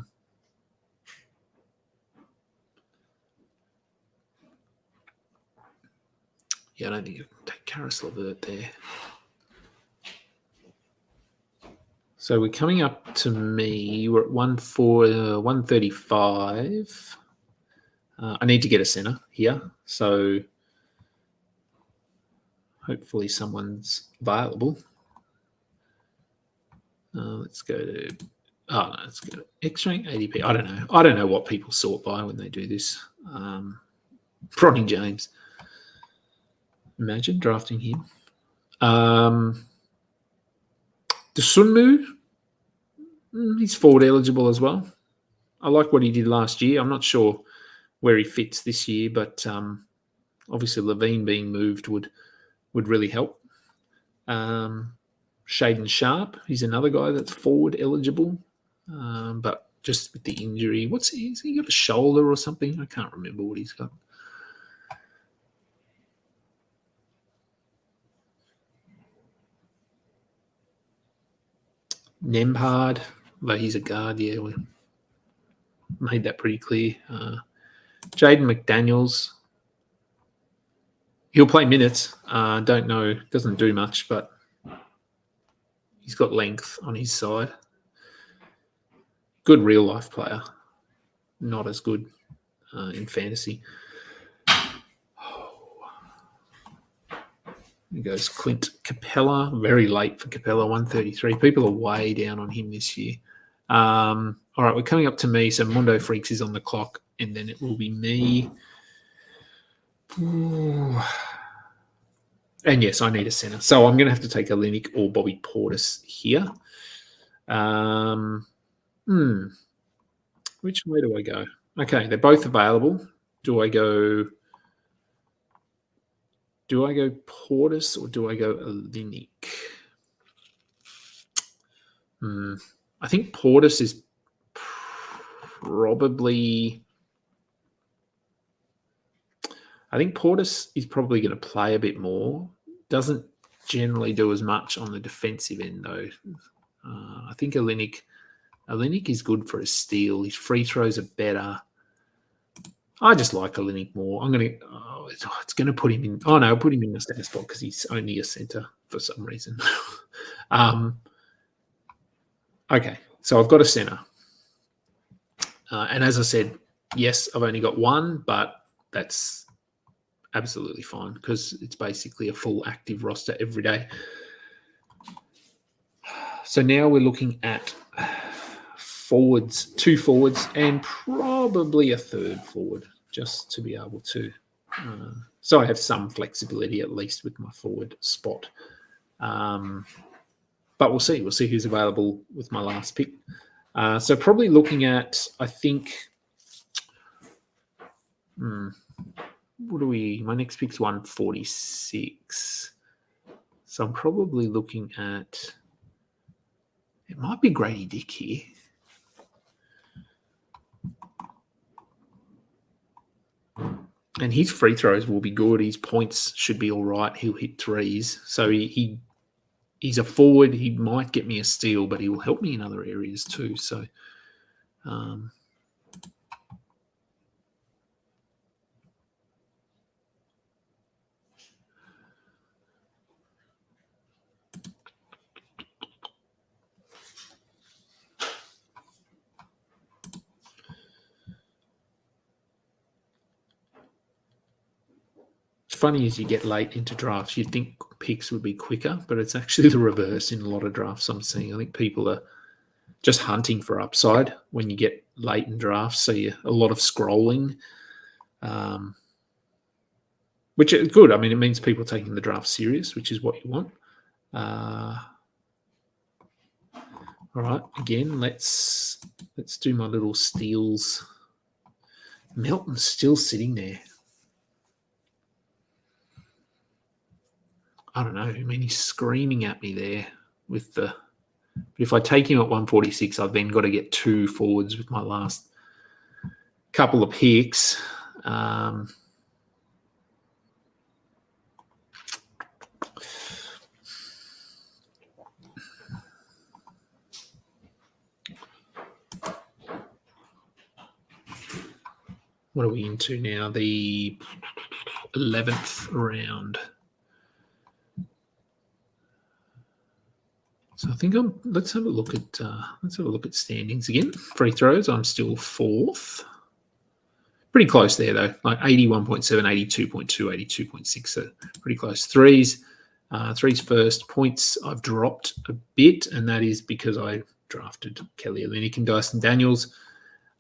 I don't think you can take Karis LeVert there. So we're coming up to me. We're at 135. I need to get a center here. So hopefully someone's available. Let's go to X-Rank ADP. I don't know what people sort by when they do this. Bronny James. Imagine drafting him. Desunmu, he's forward eligible as well. I like what he did last year. I'm not sure where he fits this year, but obviously Levine being moved would really help. Shaden Sharp, he's another guy that's forward eligible, but just with the injury. Has he got a shoulder or something? I can't remember what he's got. Nembhard, but he's a guard, yeah. We made that pretty clear. Jaden McDaniels, he'll play minutes. Don't know, doesn't do much, but he's got length on his side. Good real life player, not as good in fantasy. There goes Clint Capella, very late for Capella, 133. People are way down on him this year. All right, we're coming up to me. So Mondo Freaks is on the clock, and then it will be me. Ooh. And yes, I need a center. So I'm going to have to take a Olynyk or Bobby Portis here. Which way do I go? Okay, they're both available. Do I go Portis or do I go Olynyk? I think Portis is probably... I think Portis is probably going to play a bit more. Doesn't generally do as much on the defensive end, though. I think Olynyk is good for a steal. His free throws are better. I just like Olynyk more. I'm going to. It's going to put him in. Oh no, put him in the center spot because he's only a center for some reason. Okay, so I've got a center, and as I said, yes, I've only got one, but that's absolutely fine because it's basically a full active roster every day. So now we're looking at forwards, 2 forwards, and probably a 3rd forward just to be able to. So I have some flexibility at least with my forward spot. But we'll see. We'll see who's available with my last pick. So probably looking at, I think, what are we? My next pick's 146. So I'm probably looking at, it might be Grady Dick here. And his free throws will be good. His points should be all right. He'll hit threes. So he's a forward. He might get me a steal, but he will help me in other areas too. So funny as you get late into drafts, you'd think picks would be quicker, but it's actually the reverse in a lot of drafts I'm seeing. I think people are just hunting for upside when you get late in drafts. So a lot of scrolling, which is good. I mean, it means people taking the draft serious, which is what you want. All right, again, let's do my little steals. Melton's still sitting there. I don't know. I mean, he's screaming at me there with the. But if I take him at 146, I've then got to get 2 forwards with my last couple of picks. What are we into now? The 11th round. So I think let's have a look at standings again. Free throws, I'm still 4th. Pretty close there though, like 81.7, 82.2, 82.6. So pretty close. Threes first. Points I've dropped a bit, and that is because I drafted Kelly Olynyk and Dyson Daniels.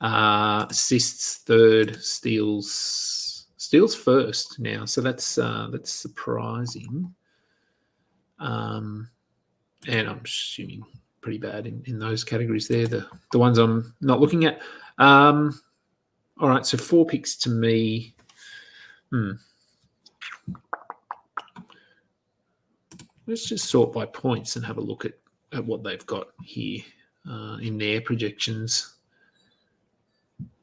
Assists 3rd, steals first now. So that's surprising. And I'm assuming pretty bad in those categories there, the ones I'm not looking at. All right, so 4 picks to me. Let's just sort by points and have a look at what they've got here in their projections.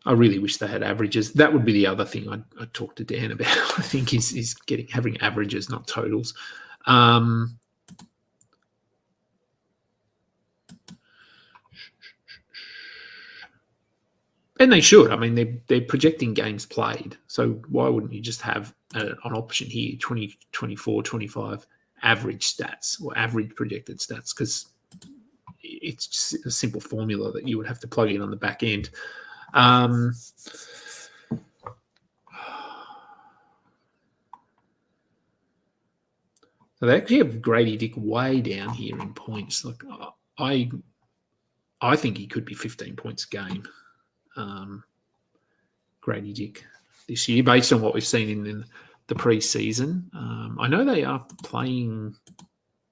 I really wish they had averages. That would be the other thing I'd talk to Dan about. I think is having averages, not totals. And they should. I mean, they're projecting games played. So why wouldn't you just have an option here, 20, 24, 25 average stats or average projected stats? Because it's just a simple formula that you would have to plug in on the back end. So they actually have Grady Dick way down here in points. Like I think he could be 15 points a game. Grady Dick this year, based on what we've seen in the pre-season. I know they are playing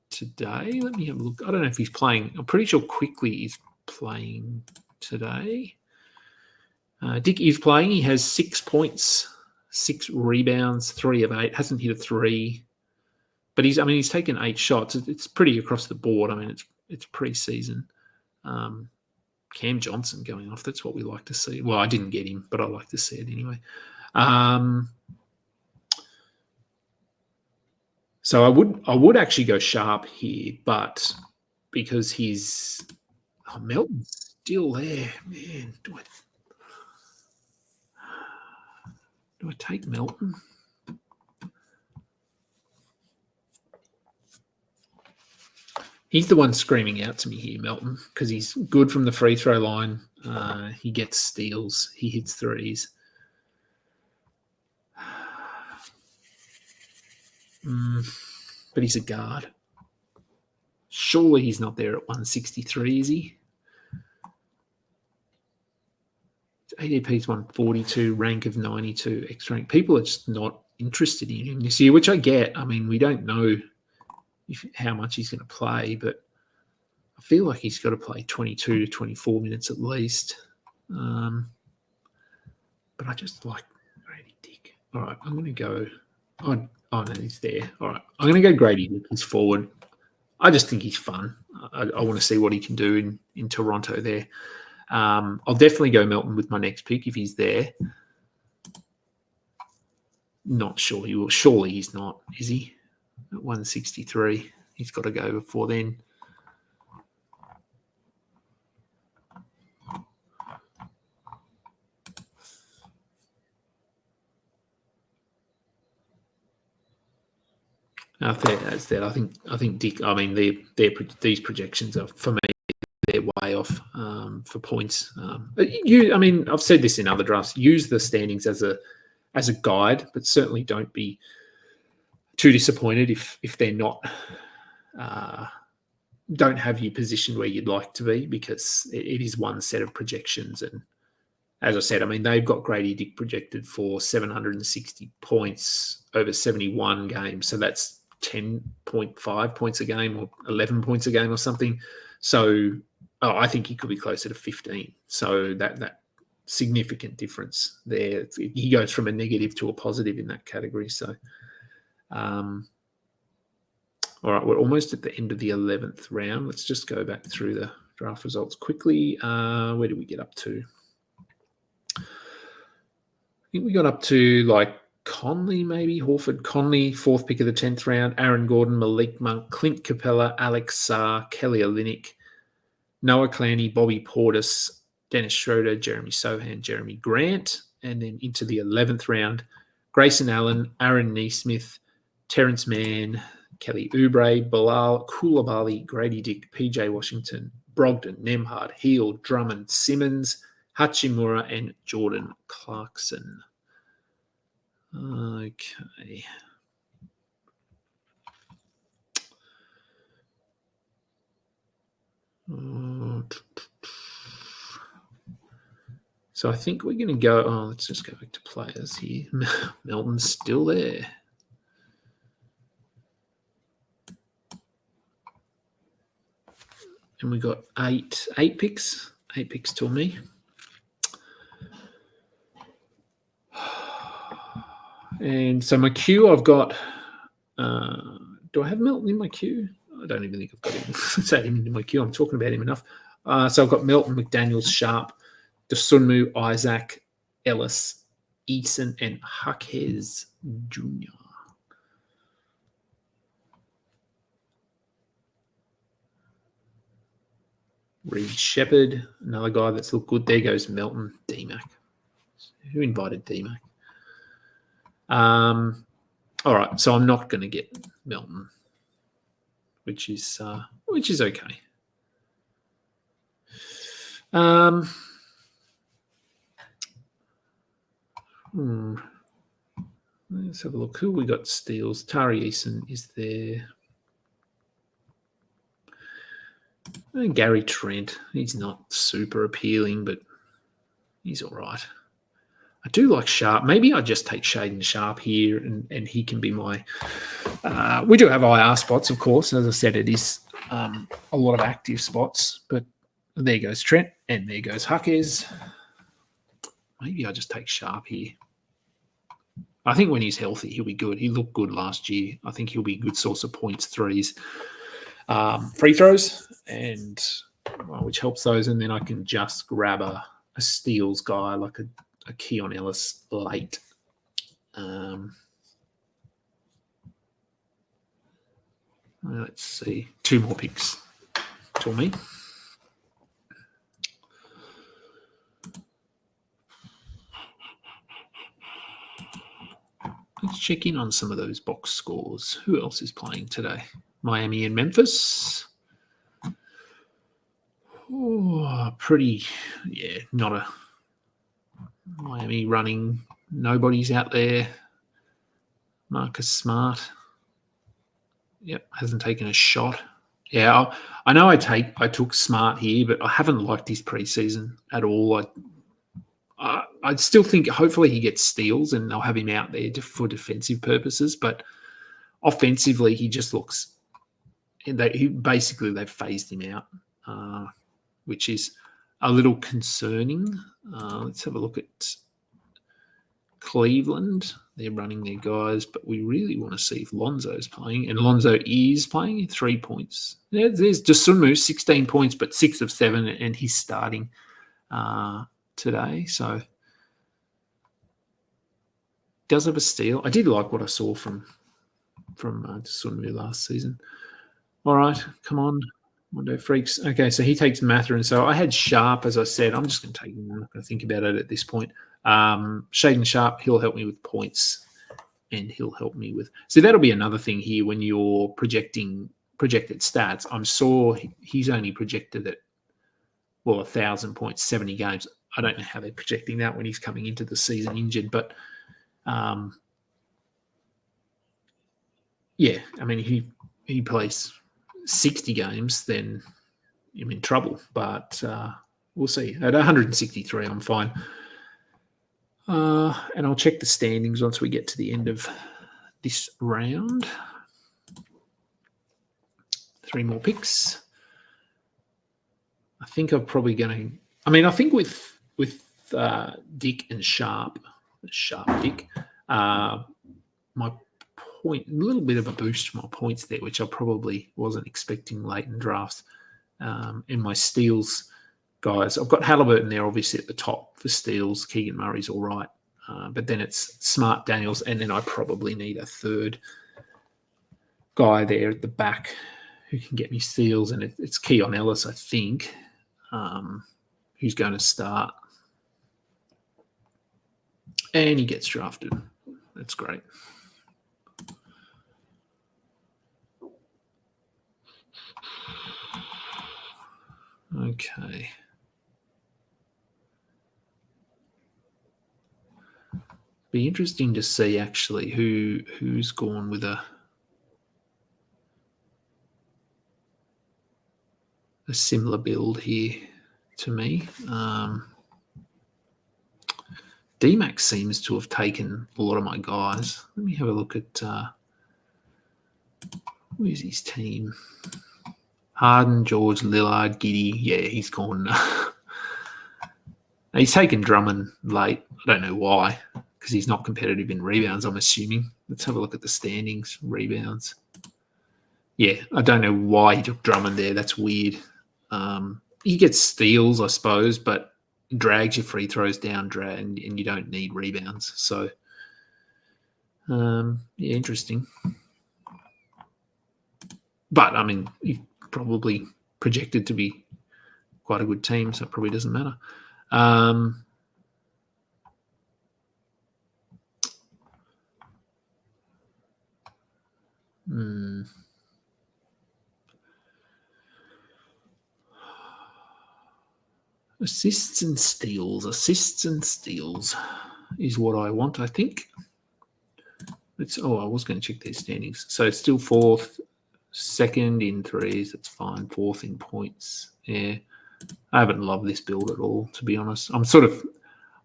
today. Let me have a look. I don't know if he's playing. I'm pretty sure Quickly is playing today. Dick is playing. He has 6 points, 6 rebounds, 3 of 8. Hasn't hit a 3, but he's taken 8 shots. It's pretty across the board. I mean, it's pre-season. Cam Johnson going off. That's what we like to see. Well, I didn't get him, but I like to see it anyway. So I would actually go Sharp here, but because he's Melton's still there, man. Do I take Melton? He's the one screaming out to me here, Melton, because he's good from the free throw line. He gets steals. He hits threes. But he's a guard. Surely he's not there at 163, is he? ADP's 142, rank of 92, X rank. People are just not interested in him this year, which I get. I mean, we don't know how much he's going to play, but I feel like he's got to play 22 to 24 minutes at least. But I just like Grady Dick. All right, I'm going to go. Oh, no, he's there. All right, I'm going to go Grady Dick. He's forward. I just think he's fun. I want to see what he can do in Toronto there. I'll definitely go Melton with my next pick if he's there. Not sure he will. Surely he's not, is he? At 163. He's got to go before then. That's that. I think Dick. I mean, these projections are, for me, they're way off for points. I mean, I've said this in other drafts. Use the standings as a guide, but certainly don't be too disappointed if they're not. Don't have you positioned where you'd like to be, because it is one set of projections. And as I said, I mean, they've got Grady Dick projected for 760 points over 71 games. So that's 10.5 points a game or 11 points a game or something. So I think he could be closer to 15. So that significant difference there. He goes from a negative to a positive in that category. So, all right, we're almost at the end of the 11th round. Let's just go back through the draft results quickly. Where did we get up to? I think we got up to like Conley, maybe Horford Conley, 4th pick of the 10th round. Aaron Gordon, Malik Monk, Clint Capella, Alex Sarr, Kelly Olynyk, Noah Clancy, Bobby Portis, Dennis Schroeder, Jeremy Sohan, Jeremy Grant. And then into the 11th round, Grayson Allen, Aaron Neesmith, Terrence Mann, Kelly Oubre, Bilal Koulibaly, Grady Dick, PJ Washington, Brogdon, Nembhard, Heel, Drummond, Simmons, Hachimura, and Jordan Clarkson. Okay. So I think we're going to go. Let's just go back to players here. Melton's still there. And we got eight picks. 8 picks to me. And so my queue, I've got. Do I have Melton in my queue? I don't even think I've got him. Say him in my queue. I'm talking about him enough. So I've got Melton, McDaniels, Sharp, Dosunmu, Isaac, Ellis, Eason, and Huckhes Jr. Reed Shepherd, another guy that's looked good. There goes Melton, D-Mac. Who invited D-Mac? All right, so I'm not going to get Melton, which is okay. Let's have a look. Who we got steals? Tari Eason is there. And Gary Trent. He's not super appealing, but he's all right. I do like Sharp. Maybe I just take Shaden Sharp here, and he can be my. We do have IR spots, of course. As I said, it is a lot of active spots. But there goes Trent, and there goes Huckes. Maybe I just take Sharp here. I think when he's healthy, he'll be good. He looked good last year. I think he'll be a good source of points, threes, free throws, and which helps those. And then I can just grab a steals guy like a Keon Ellis late. Let's see. 2 more picks for me. Let's check in on some of those box scores. Who else is playing today? Miami and Memphis. Oh, pretty, not a Miami running. Nobody's out there. Marcus Smart. Yep, hasn't taken a shot. Yeah, I know I took Smart here, but I haven't liked his preseason at all. I still think hopefully he gets steals and they'll have him out there for defensive purposes. But offensively, he just looks. They've phased him out, which is a little concerning. Let's have a look at Cleveland. They're running their guys, but we really want to see if Lonzo's playing. And Lonzo is playing 3 points. There's Dosunmu, 16 points, but 6 of 7, and he's starting today. So does have a steal. I did like what I saw from Dosunmu last season. All right, come on. Mondo Freaks. Okay, so he takes Mather, and so I had Sharp, as I said. I'm just going to take him. I'm not going to think about it at this point. Shaden Sharp, he'll help me with points, and he'll help me with. So that'll be another thing here when you're projected stats. I'm sure he's only projected at 1,000 points, 70 games. I don't know how they're projecting that when he's coming into the season injured, but yeah, I mean he plays 60 games, then I'm in trouble. But we'll see. At 163, I'm fine. And I'll check the standings once we get to the end of this round. 3 more picks. I think I'm probably going to. I mean, I think with Dick and Sharp Dick, my point, a little bit of a boost for my points there, which I probably wasn't expecting late in drafts. In my steals, guys, I've got Halliburton there obviously at the top for steals. Keegan Murray's all right. But then it's Smart, Daniels, and then I probably need a third guy there at the back who can get me steals, and it's Keon Ellis, I think, who's going to start. And he gets drafted. That's great. Okay. Be interesting to see actually who's gone with a similar build here to me. D-Max seems to have taken a lot of my guys. Let me have a look at where's his team. Harden, George, Lillard, Giddy. Yeah, he's gone. He's taken Drummond late. I don't know why, because he's not competitive in rebounds, I'm assuming. Let's have a look at the standings, rebounds. Yeah, I don't know why he took Drummond there. That's weird. He gets steals, I suppose, but drags your free throws down, and you don't need rebounds. So, yeah, interesting. But, I mean, he probably projected to be quite a good team, so it probably doesn't matter. Assists and steals is what I want, I think. I was going to check their standings. So it's still fourth, second in threes. That's fine. Fourth in points. Yeah. I haven't loved this build at all, to be honest. I'm sort of,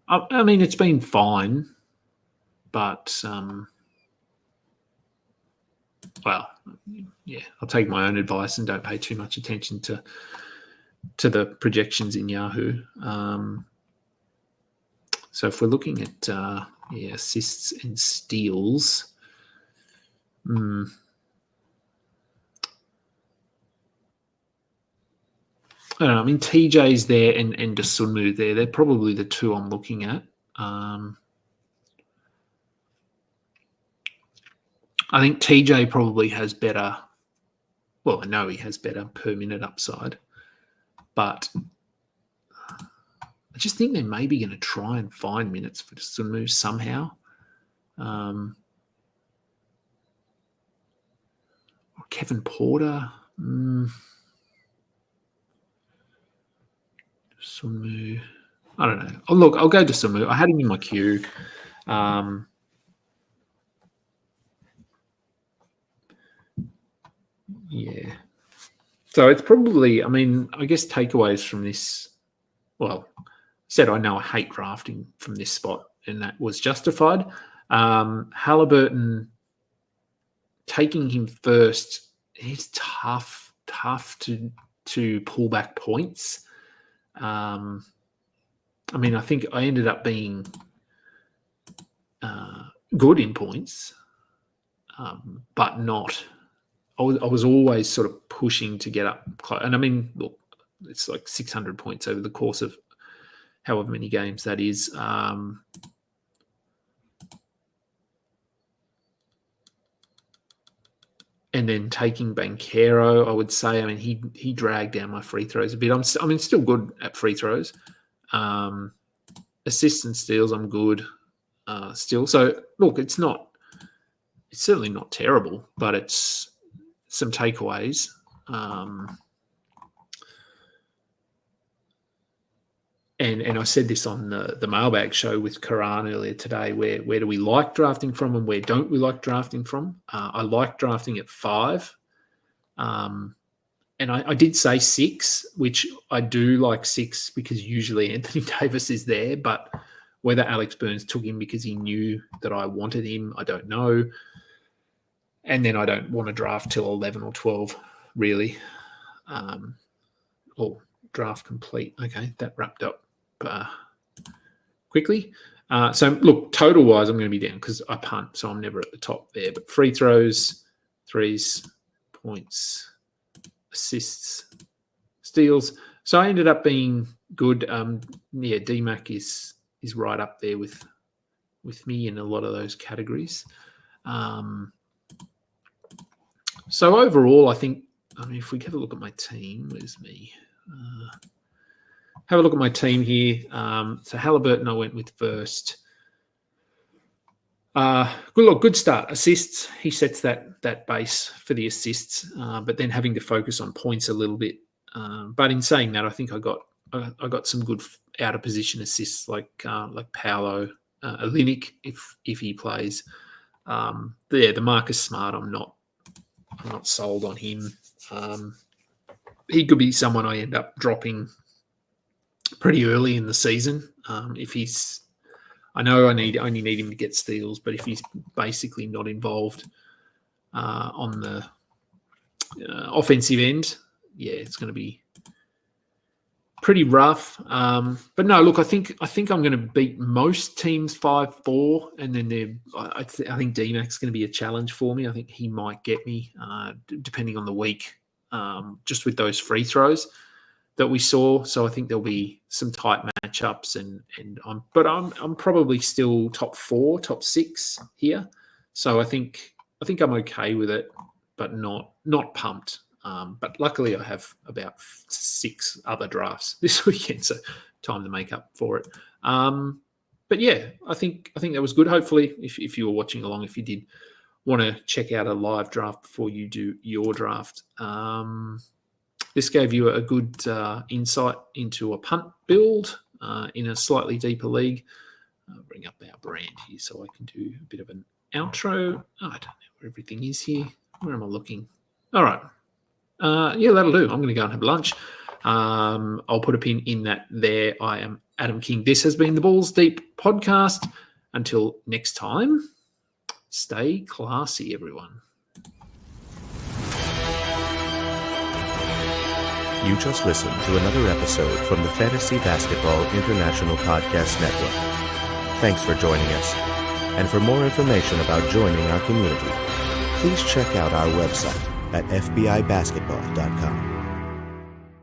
I mean, it's been fine, but, well, yeah, I'll take my own advice and don't pay too much attention to the projections in Yahoo. So if we're looking at assists and steals, I don't know. I mean, TJ's there and Dosunmu there. They're probably the two I'm looking at. I think TJ probably has better Well, I know he has better per minute upside, but I just think they're maybe going to try and find minutes for Sunmu somehow. Or Kevin Porter. Sunmu. I don't know. Oh, look, I'll go to Sunmu. I had him in my queue. Yeah. So it's probably, I mean, I guess takeaways from this, well, said I know I hate drafting from this spot, and that was justified. Halliburton, taking him first, it's tough to pull back points. I mean, I think I ended up being good in points, but not. I was always sort of pushing to get up close. And I mean, look, it's like 600 points over the course of however many games that is. And then taking Banchero, I would say, I mean, he dragged down my free throws a bit. I mean, still good at free throws. Assists and steals, I'm good still. So, look, it's certainly not terrible, but it's some takeaways. And I said this on the mailbag show with Karan earlier today, where do we like drafting from and where don't we like drafting from? I like drafting at 5. And I did say 6, which I do like 6 because usually Anthony Davis is there, but whether Alex Burns took him because he knew that I wanted him, I don't know. And then I don't want to draft till 11 or 12, really. Or draft complete. Okay, that wrapped up quickly. So, look, total-wise, I'm going to be down because I punt, so I'm never at the top there. But free throws, threes, points, assists, steals. So I ended up being good. DMAC is right up there with me in a lot of those categories. So overall, I think, I mean, if we have a look at my team, where's me? Have a look at my team here. So Halliburton, I went with first. Good start. Assists, he sets that base for the assists, but then having to focus on points a little bit. But in saying that, I think I got some good out of position assists like Paolo, Olynyk if he plays. The Marcus Smart, I'm not sold on him. He could be someone I end up dropping pretty early in the season. If he's, I know I only need him to get steals, but if he's basically not involved on the offensive end, yeah, it's going to be pretty rough. But no, look, I think I'm going to beat most teams 5-4, and then I think DMAC's going to be a challenge for me. I think he might get me, depending on the week, just with those free throws that we saw. So I think there'll be some tight matchups, and I'm probably still top 4, top 6 here. So I think I'm okay with it, but not pumped. But luckily I have about 6 other drafts this weekend, so time to make up for it. But yeah, I think that was good. Hopefully, if you were watching along, if you did want to check out a live draft before you do your draft, this gave you a good insight into a punt build in a slightly deeper league. I'll bring up our brand here so I can do a bit of an outro. I don't know where everything is here. Where am I looking? All right. Yeah, that'll do. I'm going to go and have lunch. I'll put a pin in that there. I am Adam King. This has been the Balls Deep podcast. Until next time, stay classy, everyone. You just listened to another episode from the Fantasy Basketball International Podcast Network. Thanks for joining us. And for more information about joining our community, please check out our website at fbibasketball.com.